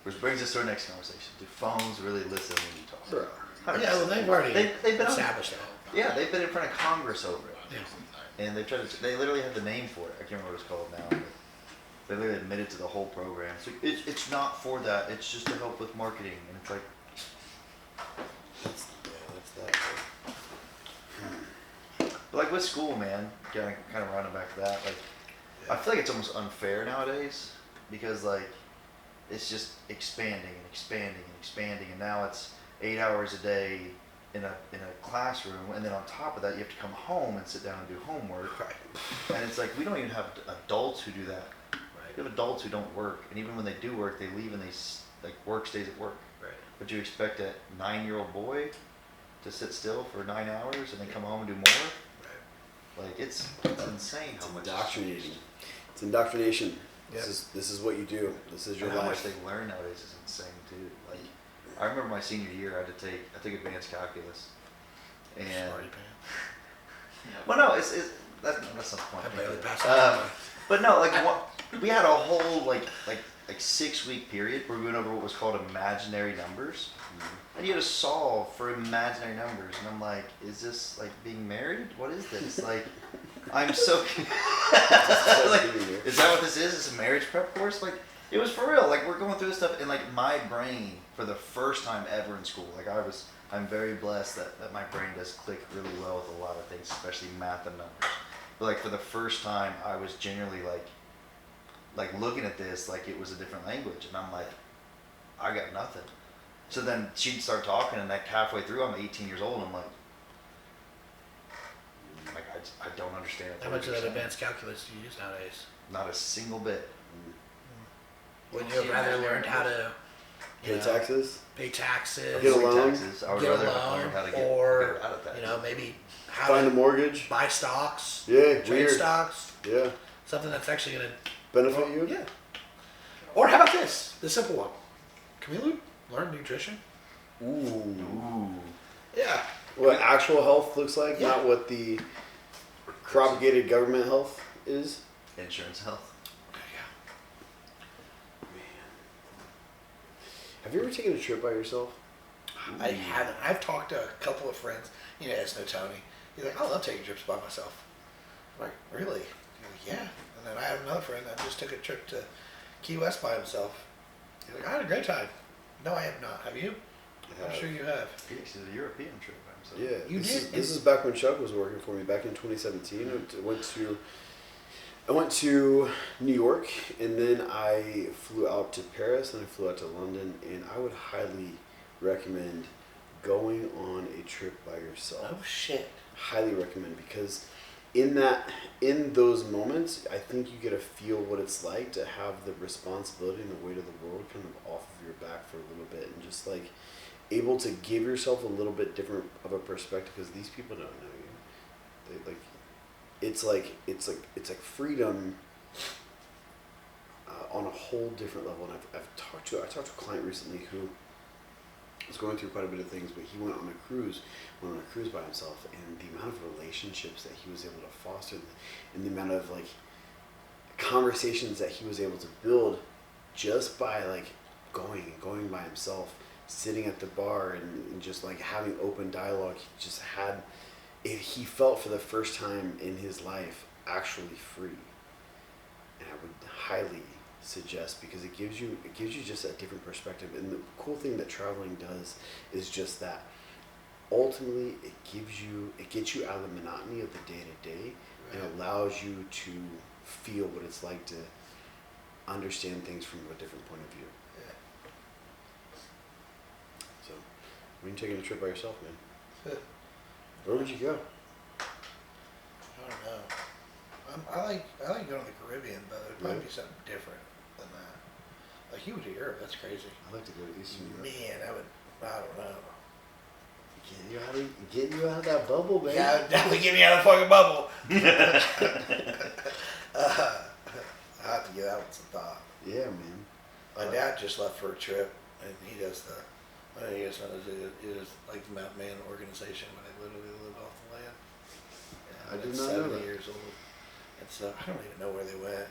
Which brings us to our next conversation. Do phones really listen when you talk? Bro. 100%. Yeah, well, they've already They've been established that. Yeah, they've been in front of Congress over it. Yeah. And they literally have the name for it. I can't remember what it's called now. But they literally admitted to the whole program. So it's not for that. It's just to help with marketing. And it's like, That's that. but like with school, man, kind of running back to that. Like, I feel like it's almost unfair nowadays because like it's just expanding and expanding and expanding, and now it's 8 hours a day in a classroom, and then on top of that, you have to come home and sit down and do homework. Right. And it's like we don't even have adults who do that. Right. We have adults who don't work, and even when they do work, they leave and like work stays at work. Right. But you expect a 9-year-old boy to sit still for 9 hours and then come home and do more? Right. Like it's insane It's how much indoctrinating. It's indoctrination. Yep. This is what you do. This is your and how life. much they learn nowadays is insane too. Like I remember my senior year, I took advanced calculus, and Smarty pants. well, no, it's that's not the point. I barely passed it. But no, like we had a whole like 6-week period where we went over what was called imaginary numbers, and you had to solve for imaginary numbers, and I'm like, is this like being married? What is this? Like, I'm so. Like, is that what this is? It's a marriage prep course? Like, it was for real. Like, we're going through this stuff, and like my brain, for the first time ever in school, like I'm very blessed that my brain does click really well with a lot of things, especially math and numbers. But like for the first time, I was genuinely like looking at this like it was a different language, and I'm like, I got nothing. So then she'd start talking, and like halfway through, I'm 18 years old, and I'm like, I don't understand. How much of that advanced calculus do you use nowadays? Not a single bit. Wouldn't you have rather learned how to Pay taxes. pay taxes, Get a loan. Taxes. I would get a rather loan, learn how to get or better out of that. you know, maybe how Find a to mortgage. buy stocks, Yeah, trade weird. stocks, Yeah, something that's actually gonna benefit you. Yeah. Or how about this? The simple one. Can we learn nutrition? Ooh. Ooh. Yeah. What actual health looks like, Yeah. not what the propagated government health is. Insurance health. Have you ever taken a trip by yourself? I haven't. I've talked to a couple of friends. You know, it's no Tony. He's like, I love taking trips by myself. I'm like, really? He's like, yeah. And then I have another friend that just took a trip to Key West by himself. He's like, I had a great time. No, I have not. Have you? I'm sure you have. This is a European trip. So. Yeah, You this did? Is, this is back when Chuck was working for me back in 2017. I went to New York, and then I flew out to Paris, and I flew out to London, and I would highly recommend going on a trip by yourself. Oh shit. Highly recommend, because in those moments, I think you get to feel what it's like to have the responsibility and the weight of the world kind of off of your back for a little bit, and just like able to give yourself a little bit different of a perspective, because these people don't know you. They like, it's like freedom on a whole different level. And I talked to a client recently who was going through quite a bit of things, but he went on a cruise by himself, and the amount of relationships that he was able to foster, and the amount of like conversations that he was able to build just by like going by himself, sitting at the bar and just like having open dialogue. He just had he felt for the first time in his life actually free. And I would highly suggest, because it gives you just a different perspective. And the cool thing that traveling does is just that ultimately it gets you out of the monotony of the day to day, and allows you to feel what it's like to understand things from a different point of view. So, when you're taking a trip by yourself, man, where would you go? I don't know. I like going to the Caribbean, but it'd probably be something different than that. Like you went to Europe, that's crazy. I'd like to go to Eastern Europe. Man, I don't know. Get you out of that bubble, man. Yeah, definitely get me out of the fucking bubble. I have to give that one some thought. Yeah, man. My dad just left for a trip, and he does I don't know, you guys know, it is like the Mountain Man organization, where they literally live off the land. I And did it's not know 70 that. years old. And so I don't even know where they went,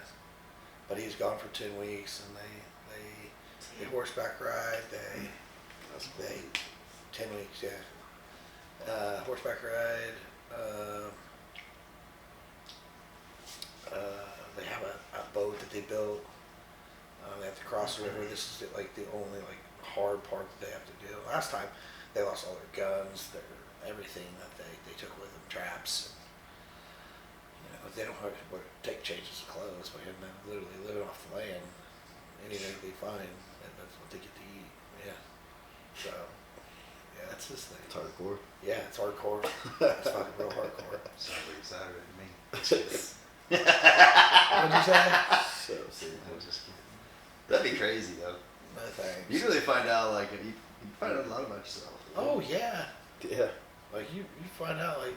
but he's gone for 10 weeks, and they horseback ride. They 10 weeks, yeah. Horseback ride. They have a boat that they built. They have to cross the river. This is like the only like hard part that they have to do. Last time they lost all their guns, everything that they took with them, traps. And, they don't have to take changes of clothes, but they're literally living off the land. Anything they find, that's what they get to eat. Yeah. So. Yeah, that's this thing. It's hardcore. Yeah, it's hardcore. It's fucking real hardcore. Sounds like Saturday to me. What'd you say? So, see. I was just kidding. That'd be crazy though. No thanks. You really find out you find out a lot about yourself. Oh yeah. Yeah. Like you find out like,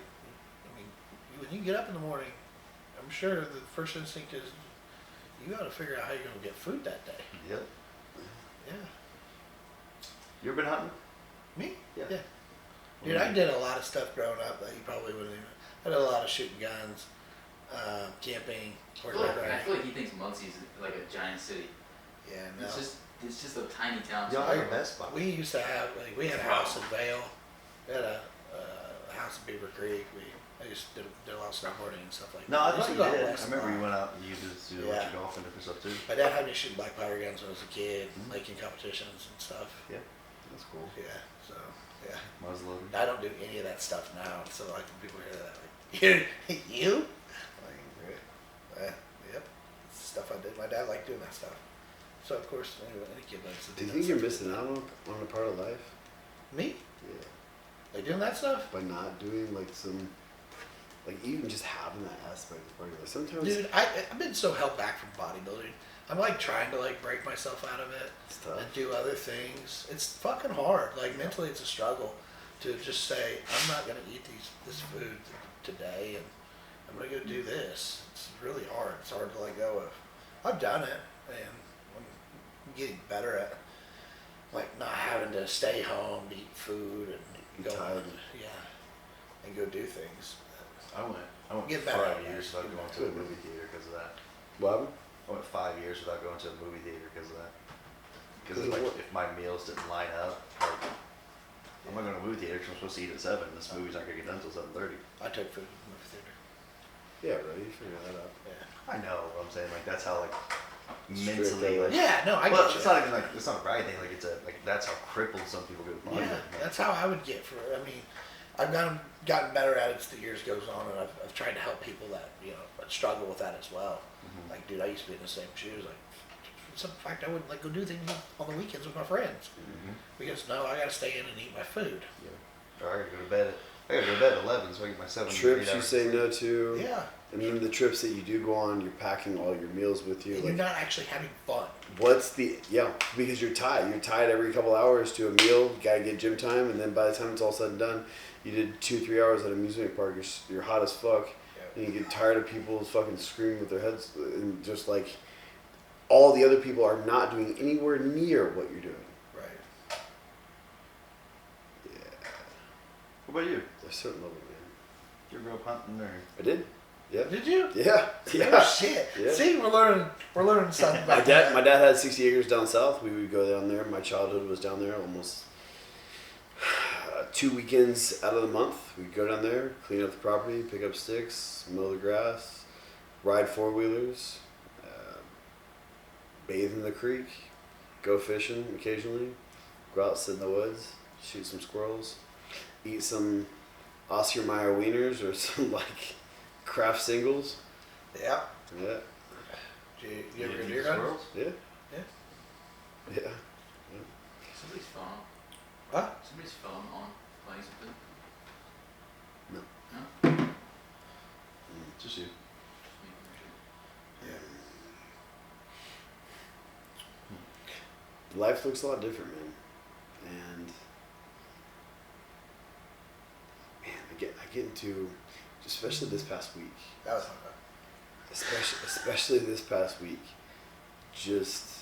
when you get up in the morning, I'm sure the first instinct is you got to figure out how you're gonna get food that day. Yep. Yeah. You ever been hunting? Me? Yeah. Dude, I did a lot of stuff growing up that you probably wouldn't even. I did a lot of shooting guns, camping, horseback I riding. feel like he thinks Muncie's like a giant city. Yeah, no. It's just a tiny town. Y'all somewhere. are the best spot. We used to have, we had a house in Vale. We had a house in Beaver Creek. I just did a lot of snowboarding and stuff like that. No, I used thought to you go out did. west I remember a you lot. went out and you just do a bunch of golf and different stuff too. My dad had me shooting black powder guns when I was a kid, Mhm. making competitions and stuff. Yeah, that's cool. Yeah, so, yeah. Muzzleloader. I don't do any of that stuff now, so like when people hear that, like, you? Like, yep. It's stuff I did. My dad liked doing that stuff. So of course, any kid likes to Do you that think you're stuff. missing out on a part of life? Me? Yeah. Like doing that stuff? By not doing like some, like even just having that aspect of part of life. Sometimes Dude, I've been so held back from bodybuilding. I'm like trying to like break myself out of it it's tough. and do other things. It's fucking hard. Like mentally, it's a struggle to just say I'm not gonna eat this food today, and I'm gonna go do this. It's really hard. It's hard to let go of. I've done it, and I'm getting better at like not having to stay home, eat food, and go Tired. and go do things. I went Get better 5 at it. years without Get going to better. a movie theater because of that. What happened? I went 5 years without going to a movie theater because of that. Because 'Cause of like what? if my meals didn't line up, like I'm not going to a movie theater because I'm supposed to eat at 7. This movie's not going to get done until 7:30. I took food in the movie theater. Yeah, bro. You figure that out. Yeah. I know, but I'm saying like that's how like Strict, mentally like. Yeah, no, I well, get you. it's not even like it's not a right thing. Like it's a like that's how crippled some people get with Yeah, bodybuilding. that's how I would get for. I mean, I've gotten better at it as the years goes on, and I've tried to help people that struggle with that as well. Mhm. Like, dude, I used to be in the same shoes. Like, for some fact, I would like go do things on the weekends with my friends Mhm. because no, I got to stay in and eat my food. Or I gotta go to bed. I gotta go to bed at 11, so I get my 7. Trips 8 you hours. say no to. Yeah, And then the trips that you do go on, you're packing all your meals with you. and Like, you're not actually having fun. what's the because you're tied. You're tied every couple hours to a meal. You gotta get gym time, and then by the time it's all said and done, you did 2-3 hours at an amusement park. You're hot as fuck, and you get tired of people fucking screaming with their heads, and just like all the other people are not doing anywhere near what you're doing. Right. Yeah, What about you? a certain level, man. You ever go up hunting or? I did. Yeah. Did you? Yeah. Oh Yeah. shit! Yeah. See, we're learning something My about dad had 60 acres down south. We would go down there. My childhood was down there almost 2 weekends out of the month. We'd go down there, clean up the property, pick up sticks, mow the grass, ride 4-wheelers, bathe in the creek, go fishing occasionally, go out, sit in the woods, shoot some squirrels, eat some Oscar Mayer wieners or some like Kraft singles. Yeah. Yeah, You ever go eat deer the hunting? squirrels? yeah, Yeah. yeah. Somebody's phone. What? Somebody's phone on playing something. It's just you. Just making sure. Yeah. Life looks a lot different, man. And man, I get into, especially this past week, That was fun. especially this past week, just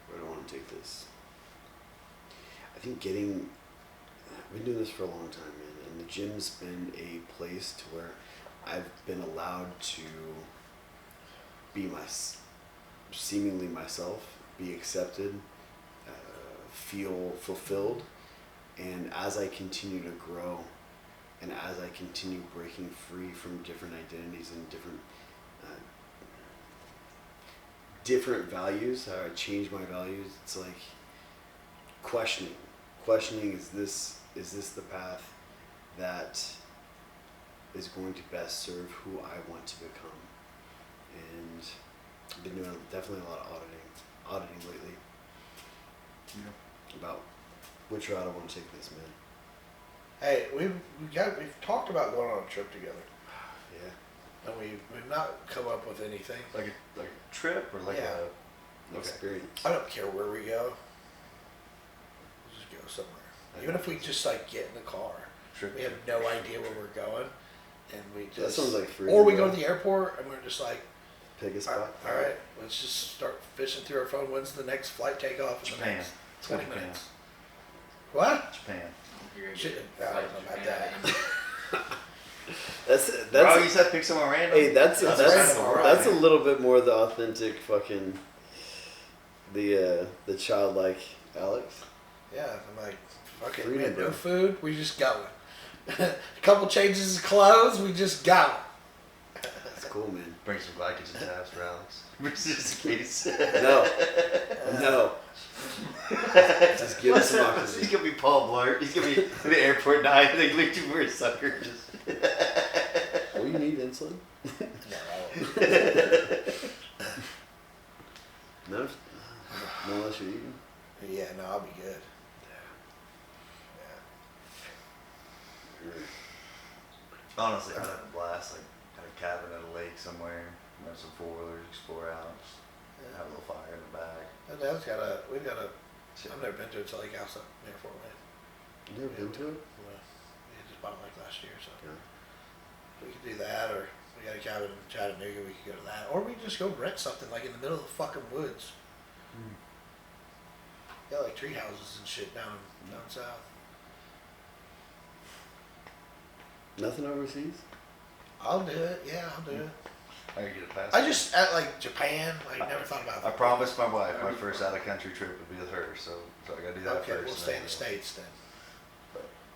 where do I want to take this? I think I've been doing this for a long time, man, and the gym's been a place to where I've been allowed to be seemingly myself, be accepted, feel fulfilled, and as I continue to grow, and as I continue breaking free from different identities and different values, how I change my values, it's like questioning, is this the path that is going to best serve who I want to become? And I've been doing definitely a lot of auditing lately about which route I want to take this, man. Hey, we've talked about going on a trip together, Yeah, and we've not come up with anything. Like a trip or like Yeah. a. Okay. experience. I don't care where we go. We'll just go somewhere. Even if we just like get in the car, Trip. we have no idea where we're going, and we just. That sounds like free. Or we go to the airport and we're just like, pick a all spot. right, let's just start fishing through our phone. When's the next flight takeoff? In the Japan. next 20 Japan. minutes. What? Japan. You're gonna Shit, get I like don't know about Japan. That's Bro, you said pick someone random. hey, that's random, alright. a little bit more the authentic fucking the childlike Alex. Yeah, I'm like, fuck it. We Freedom, have no bro. food. We just going. A couple changes of clothes. We just go. That's cool, man. Bring some glycogen tabs for Alex. Just in case. No, no. Just give us some oxygen. He's gonna be Paul Blart. He's gonna be in the airport night. They look you for a sucker. Just. Oh, you need insulin? No, no unless you're eating. Yeah, no, I'll be good. Honestly, I'd have a blast. Like, have a cabin at a lake somewhere. Have some 4-wheelers, explore out. Just have a little fire in the back. We've got a, I've never been to it, it's a lake house up near Fort Wayne. You never been to it? We just bought it like last year, so. Yeah. We could do that, or we got a cabin in Chattanooga, we could go to that. Or we could just go rent something like in the middle of the fucking woods. Got like tree houses and shit down south. Nothing overseas? I'll do it, yeah, I'll do it. I could get a pass. I just, at like Japan, like never thought about it. I promised my wife my first out of country trip would be with her, so I gotta do that Okay, first. we'll stay in the States then.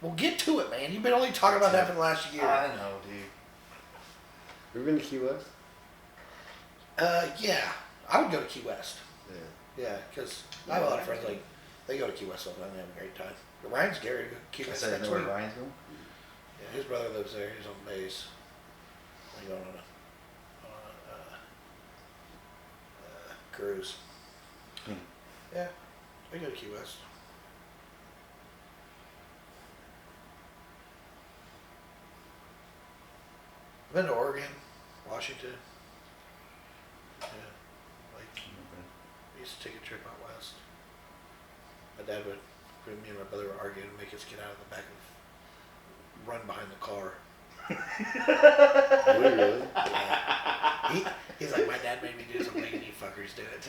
Well, get to it, man. You've been only talking about that for the last year. I know, dude. Have you been to Key West? Yeah. I would go to Key West. Yeah. Yeah, because I have a lot of friends, like, they go to Key West all the time. They have a great time. But Ryan's Gary to go to Key I West said, next know where week. Ryan's going? Yeah, his brother lives there. He's on base. He's going on a cruise. Yeah, I go to Key West. I've been to Oregon, Washington. Yeah, like we used to take a trip out west. My dad would, me and my brother were arguing to make us get out of the back of, run behind the car. Really? Yeah. He's like, my dad made me do something and you fuckers do it.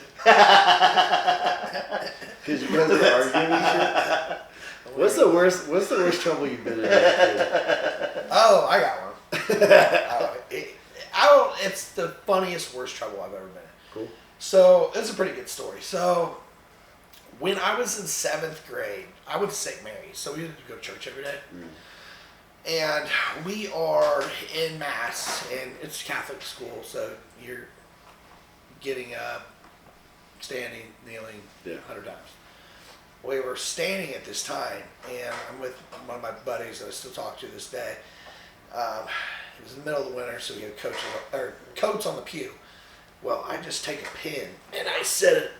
Because you guys were arguing and shit? What's the worst trouble you've been in? Oh, I got one. It's the funniest, worst trouble I've ever been in. Cool. So, it's a pretty good story. So, when I was in 7th grade, I went to St. Mary's. So, we had to go to church every day. And we are in Mass, and it's a Catholic school, so you're getting up, standing, kneeling 100 times. We were standing at this time, and I'm with one of my buddies that I still talk to this day. It was in the middle of the winter, so we had coats on the pew. Well, I just take a pin, and I set it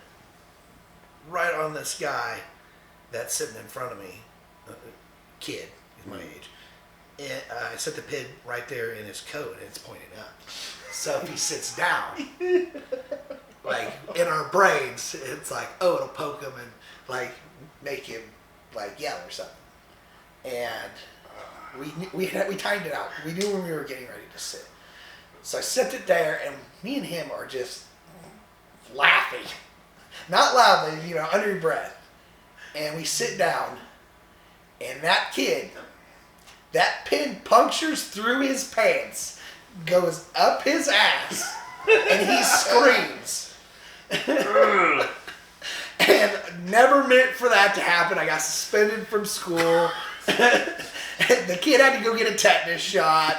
right on this guy that's sitting in front of me, kid, he's my age. And I set the pin right there in his coat, and it's pointing up. So if he sits down, like in our brains, it's like, oh, it'll poke him and like make him like yell or something. And we timed it out. We knew when we were getting ready to sit. So I set it there, and me and him are just laughing, not loudly, under your breath. And we sit down, and that kid. That pin punctures through his pants, goes up his ass, and he screams. And never meant for that to happen. I got suspended from school. The kid had to go get a tetanus shot.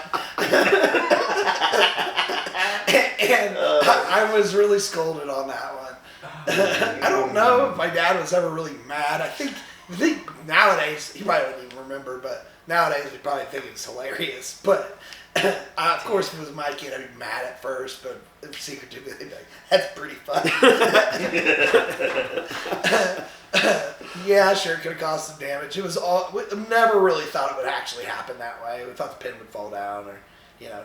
And I was really scolded on that one. I don't know if my dad was ever really mad. I think nowadays, he probably wouldn't even remember, but nowadays, we probably think it's hilarious. But, of course, if it was my kid, I'd be mad at first. But secretly, they'd be like, that's pretty funny. Yeah, sure, it could have caused some damage. It was all, we never really thought it would actually happen that way. We thought the pin would fall down or,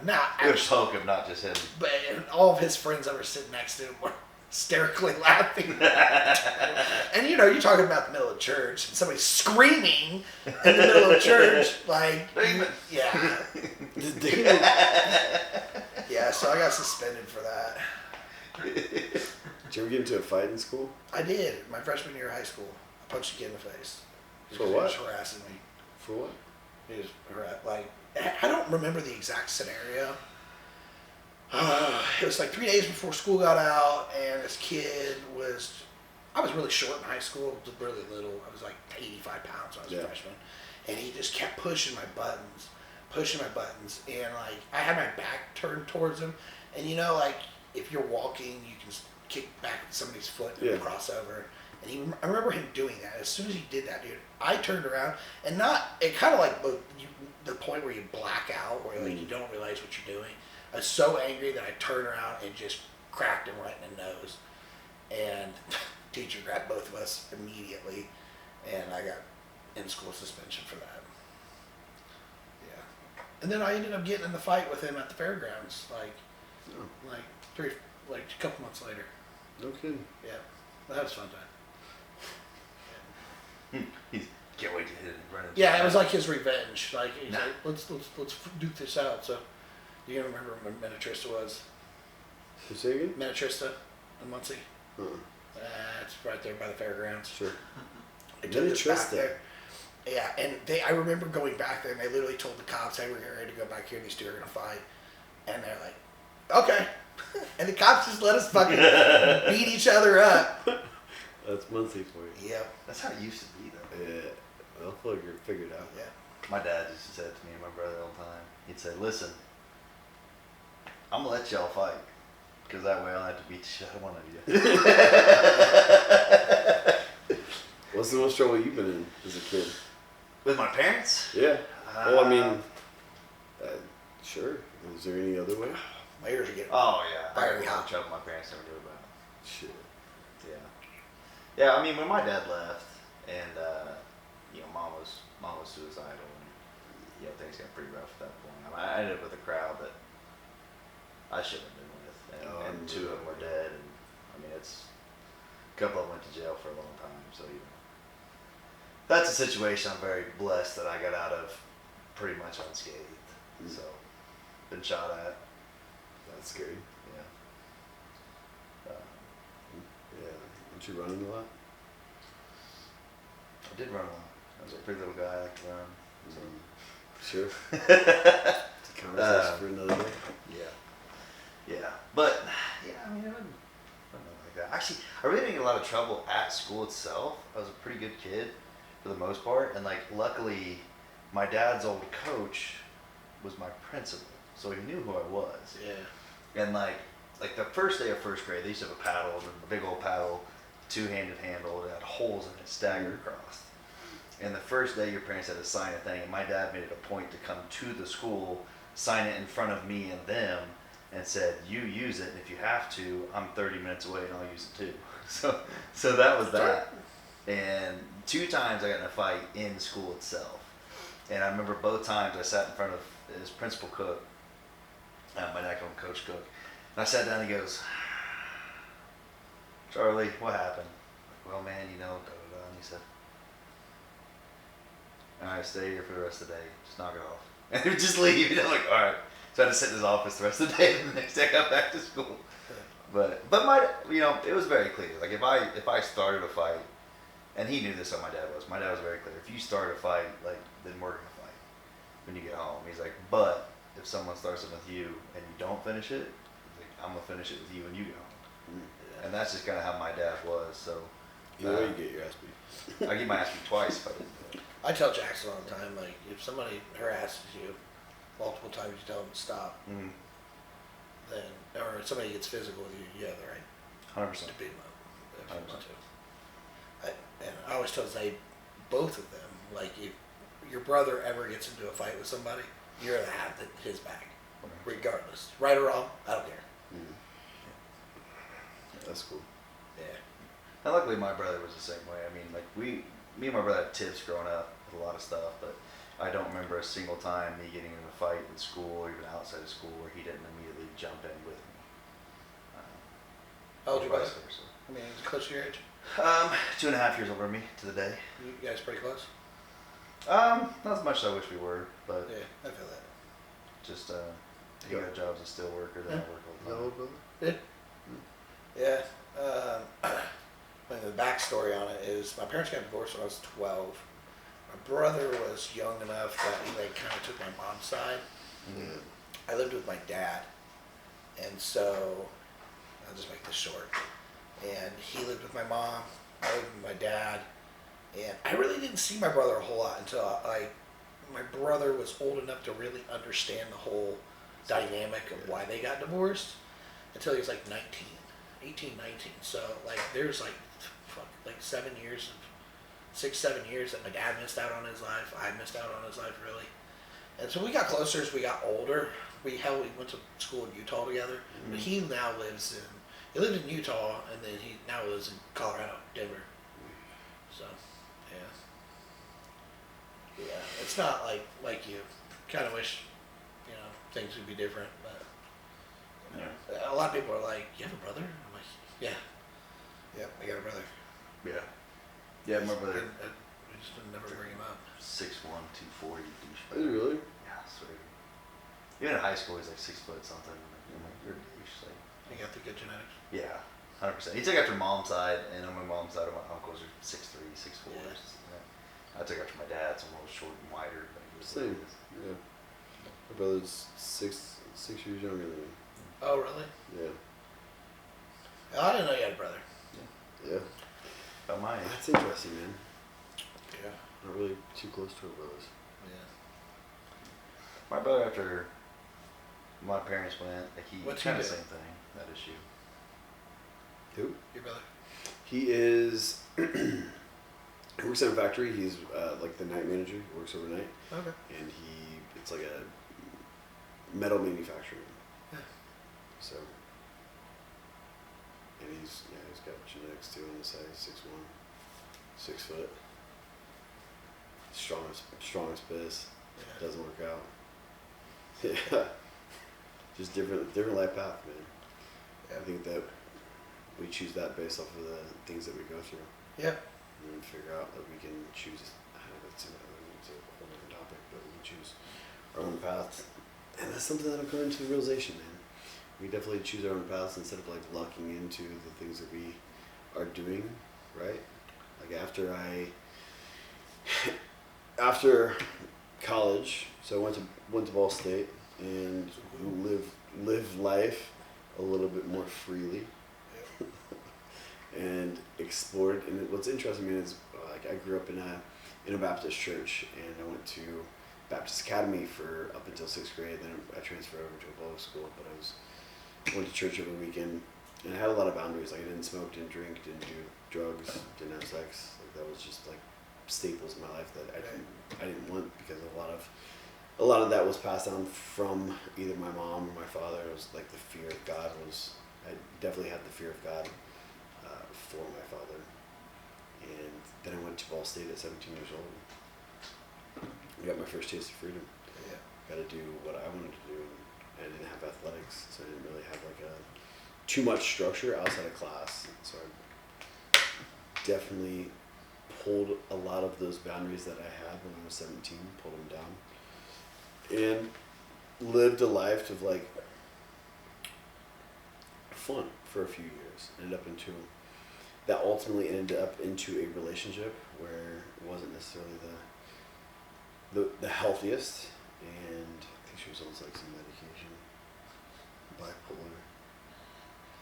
not It would actually. poke him, not just him. But all of his friends that were sitting next to him were hysterically laughing. And you're talking about the middle of church and somebody screaming in the middle of church, like, yeah. Yeah, so I got suspended for that. Did you ever get into a fight in school? I did. My freshman year of high school. I punched a kid in the face. For what? He was harassing me. For what? He was I don't remember the exact scenario. It was like 3 days before school got out, and this kid I was really short in high school, really little. I was like 85 pounds when I was a freshman. And he just kept pushing my buttons. And like, I had my back turned towards him. And like, if you're walking, you can kick back somebody's foot and cross over. And I remember him doing that. As soon as he did that, dude, I turned around and it kind of like the point where you black out, where like you don't realize what you're doing. I was so angry that I turned around and just cracked him right in the nose. And teacher grabbed both of us immediately, and I got in-school suspension for that. Yeah. And then I ended up getting in the fight with him at the fairgrounds, like a couple months later. No kidding. Yeah, that was a fun time. He's can't wait to hit it and run it. Yeah, it was like his revenge. Like he's like, let's duke this out. So, do you remember when Menetrista was? You say again? Menetrista in Muncie. Uh-uh. It's right there by the fairgrounds. Sure. They took us back Menetrista. there. Yeah, and I remember going back there, and they literally told the cops, "Hey, we're getting ready to go back here. These two are gonna fight," and they're like, "Okay," and the cops just let us fucking beat each other up. That's Muncie for you. Yep. That's how it used to be, though. Yeah. I'll figure it out. Yeah. My dad used to say it to me and my brother all the time. He'd say, "Listen, I'm gonna let y'all fight, because that way I don't have to beat the shit out of one of you." What's the most trouble you've been in as a kid? With my parents? Yeah. Well, I mean, sure. Is there any other way? My ears are getting. Oh yeah, I Fiery got hot. in trouble my parents never knew about. Shit. Yeah. Yeah, I mean, when my dad left, and mom was suicidal, and things got pretty rough at that point. I ended up with a crowd that I shouldn't have been with, and two of them were dead, and I mean, a couple of them went to jail for a long time, so that's a situation I'm very blessed that I got out of pretty much unscathed. So, been shot at. That's scary. Yeah. Yeah. Aren't you running a lot? I did run a lot. I was a pretty little guy. I like to run. So. Sure. It's a conversation for another day. Yeah. But, yeah, I mean, I wasn't like that. Actually, I really didn't get a lot of trouble at school itself. I was a pretty good kid for the most part. And, luckily, my dad's old coach was my principal. So he knew who I was. Yeah. And, like the first day of first grade, they used to have a paddle, a big old paddle, two-handed handle that had holes in it, staggered across. And the first day, your parents had to sign a thing, and my dad made it a point to come to the school, sign it in front of me and them, and said, "You use it, and if you have to, I'm 30 minutes away, and I'll use it too." So that was that. And 2 times I got in a fight in school itself. And I remember both times I sat in front of his principal cook, my dad called him Coach Cook, and I sat down and he goes, "Charlie, what happened?" "Well, man, da da da." And he said, "All right, stay here for the rest of the day. Just knock it off." And he would just leave. And I'm like, all right. So I had to sit in his office the rest of the day. And the next day I got back to school. But it was very clear. Like if I started a fight, and he knew this how my dad was. My dad was very clear. If you start a fight, then we're gonna fight when you get home. He's like, but if someone starts it with you and you don't finish it, he's like, I'm gonna finish it with you when you get home. And that's just kind of how my dad was. So Either way, you get your ass beat. I get my ass beat twice if I didn't do it. I tell Jackson all the time, like, if somebody harasses you multiple times, you tell them to stop. Mm-hmm. Then, or if somebody gets physical with you, you have the right 100%. to beat them up if you 100%. want to. And I always tell Zay, both of them, like, if your brother ever gets into a fight with somebody, you're gonna have his back, regardless, right or wrong. I don't care. Mm. That's cool. Yeah. And luckily my brother was the same way. I mean, me and my brother had tiffs growing up with a lot of stuff, but I don't remember a single time me getting in a fight in school or even outside of school where he didn't immediately jump in with me. How old your brother? Vice versa. I mean, he's close to your age. 2.5 years over me to the day. You guys pretty close? Not as much as I wish we were, but Yeah, I feel that. just he got jobs as a steel worker, then I work all the Hello, time. brother. Yeah. The backstory on it is my parents got divorced when I was 12. My brother was young enough that he kind of took my mom's side. Mm-hmm. I lived with my dad, and so I'll just make this short. And he lived with my mom. I lived with my dad, and I really didn't see my brother a whole lot until my brother was old enough to really understand the whole dynamic of why they got divorced until he was 18, 19. So there's like 6, 7 years that my dad missed out on his life. I missed out on his life really. And so we got closer as we got older. We went to school in Utah together, but he now he lived in Utah, and then he now lives in Colorado, Denver. So, yeah, it's not like you. Kind of wish, things would be different, but a lot of people are like, "You have a brother?" I'm like, "Yeah, I got a brother." Yeah. Yeah, my brother. I just never bring him up. 6'1", 240 douchebag. Is it really? Yeah, I swear. Even in high school, he's like 6 foot something. I'm like, you're a douche. Like, You got the good genetics. yeah, 100%. He took after mom's side, and on my mom's side, my uncles are 6'3", 6'4". Yeah. I took after my dad, so I'm a little short and wider. But he was Same. like, Yeah. My brother's 6 years younger than me. Oh, really? Yeah. Oh, I didn't know you had a brother. Yeah. about my age. That's interesting, man. Yeah. Not really too close to our brothers. Yeah. My brother, after my parents went, like he What's kind he of do? same thing, that issue. Who? Your brother? He is. He works at a factory. He's like the night manager. He works overnight, Okay. and it's like a metal manufacturer. Yeah. So, and he's got genetics too on the side. 6'1", 6 foot. Strongest piss. Yeah. Doesn't work out. Yeah. Just different life path, man. Yeah. I think that we choose that based off of the things that we go through. Yeah. And then figure out that we can choose. I don't know, it's a whole different topic, but we choose our own path, and that's something that I'm coming to the realization, man. We definitely choose our own paths instead of like locking into the things that we are doing, right? Like after college, so I went to Ball State and live life a little bit more freely. And explored. And what's interesting, man, is like I grew up in a Baptist church, and I went to Baptist Academy for up until 6th grade. Then I transferred over to a public school, but I went to church every weekend, and I had a lot of boundaries. Like I didn't smoke, didn't drink, didn't do drugs, didn't have sex. Like that was just like staples in my life that I didn't want, because a lot of that was passed down from either my mom or my father. It was like the fear of God I definitely had the fear of God for my father. And then I went to Ball State at 17 years old. I got my first taste of freedom. Yeah. Got to do what I wanted to do. And I didn't have athletics, so I didn't really have like too much structure outside of class. So I definitely pulled a lot of those boundaries that I had when I was 17, pulled them down, and lived a life of like fun for a few years. That ultimately ended up into a relationship where it wasn't necessarily the healthiest, and I think she was on like some medication, bipolar,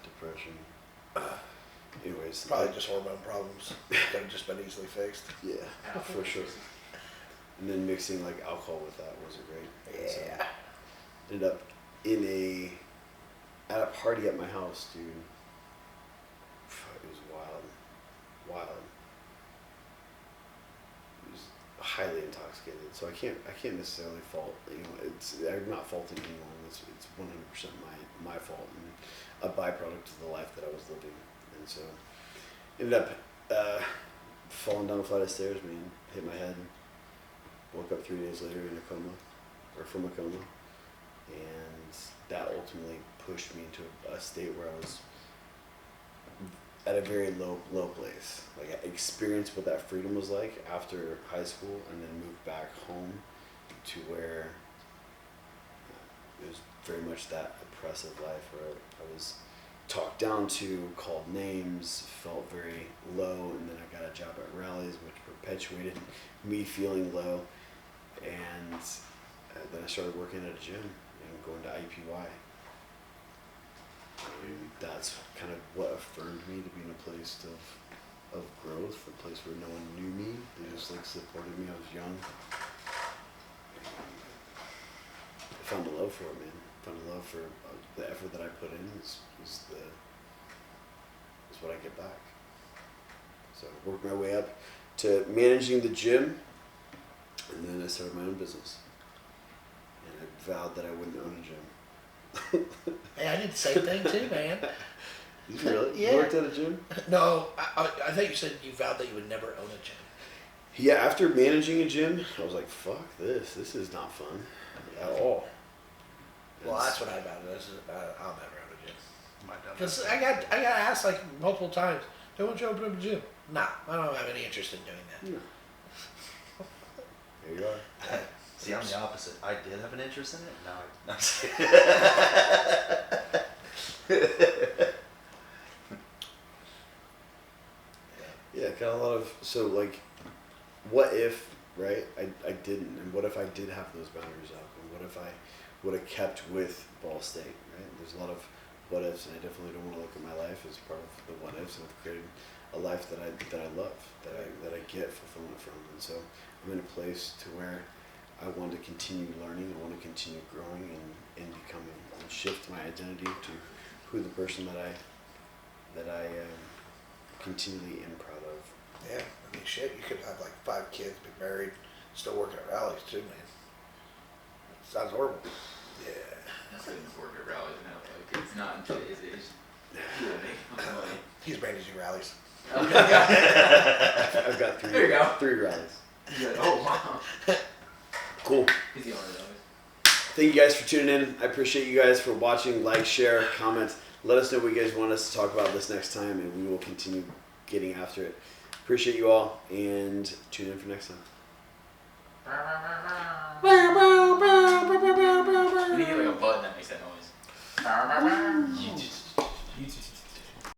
depression. Anyways, Probably just hormone problems that have just been easily fixed. yeah, for sure. And then mixing like alcohol with that wasn't great. And so Yeah. ended up at a party at my house, dude. It was wild. It was highly intoxicated, so I can't necessarily fault. I'm not faulting anyone. It's 100% my fault and a byproduct of the life that I was living. And so ended up falling down a flight of stairs, man. Hit my head. Woke up 3 days later in a coma, or from a coma, and that ultimately pushed me into a state where I was at a very low place. Like I experienced what that freedom was like after high school, and then moved back home to where it was very much that oppressive life where I was talked down to, called names, felt very low, and then I got a job at rallies, which perpetuated me feeling low, and then I started working at a gym and going to IPY. And that's kind of what affirmed me to be in a place of growth, a place where no one knew me. They just like supported me. I was young. I found a love for it, man. Found a love for the effort that I put in is what I get back. So So I worked my way up to managing the gym, and then I started my own business. And I vowed that I wouldn't own a gym. Hey, I did the same thing too, man. Did you really? Yeah. You worked at a gym? No, I thought you said you vowed that you would never own a gym. Yeah, after managing a gym, I was like, fuck this. This is not fun at all. Well, that's what I vowed. I'll never own a gym. Might done Because that. I got asked like multiple times, "Hey, why don't you open up a gym?" Nah, I don't have any interest in doing that. Yeah. There you are. See, I'm the opposite. I did have an interest in it. Now I'm just Yeah, kind of a lot of, so like, what if, right, I didn't, and what if I did have those boundaries up, and what if I would have kept with Ball State, right? There's a lot of what ifs, and I definitely don't want to look at my life as part of the what ifs, and I've created a life that I love, that I get fulfillment from, and so I'm in a place to where I want to continue learning, I want to continue growing and becoming, and shift my identity to who the person that I continually am proud of. Yeah, I mean, shit, you could have like 5 kids, be married, still working at rallies too, man. Sounds horrible. Yeah. That's like work at rallies now. Like it's not in today's age. He's managing rallies. Okay. I've got There you go. 3 rallies. Good. Oh wow. Cool. He's the owner of those. Thank you guys for tuning in. I appreciate you guys for watching. Like, share, comment. Let us know what you guys want us to talk about this next time, and we will continue getting after it. Appreciate you all, and tune in for next time. You need like a button that makes that noise.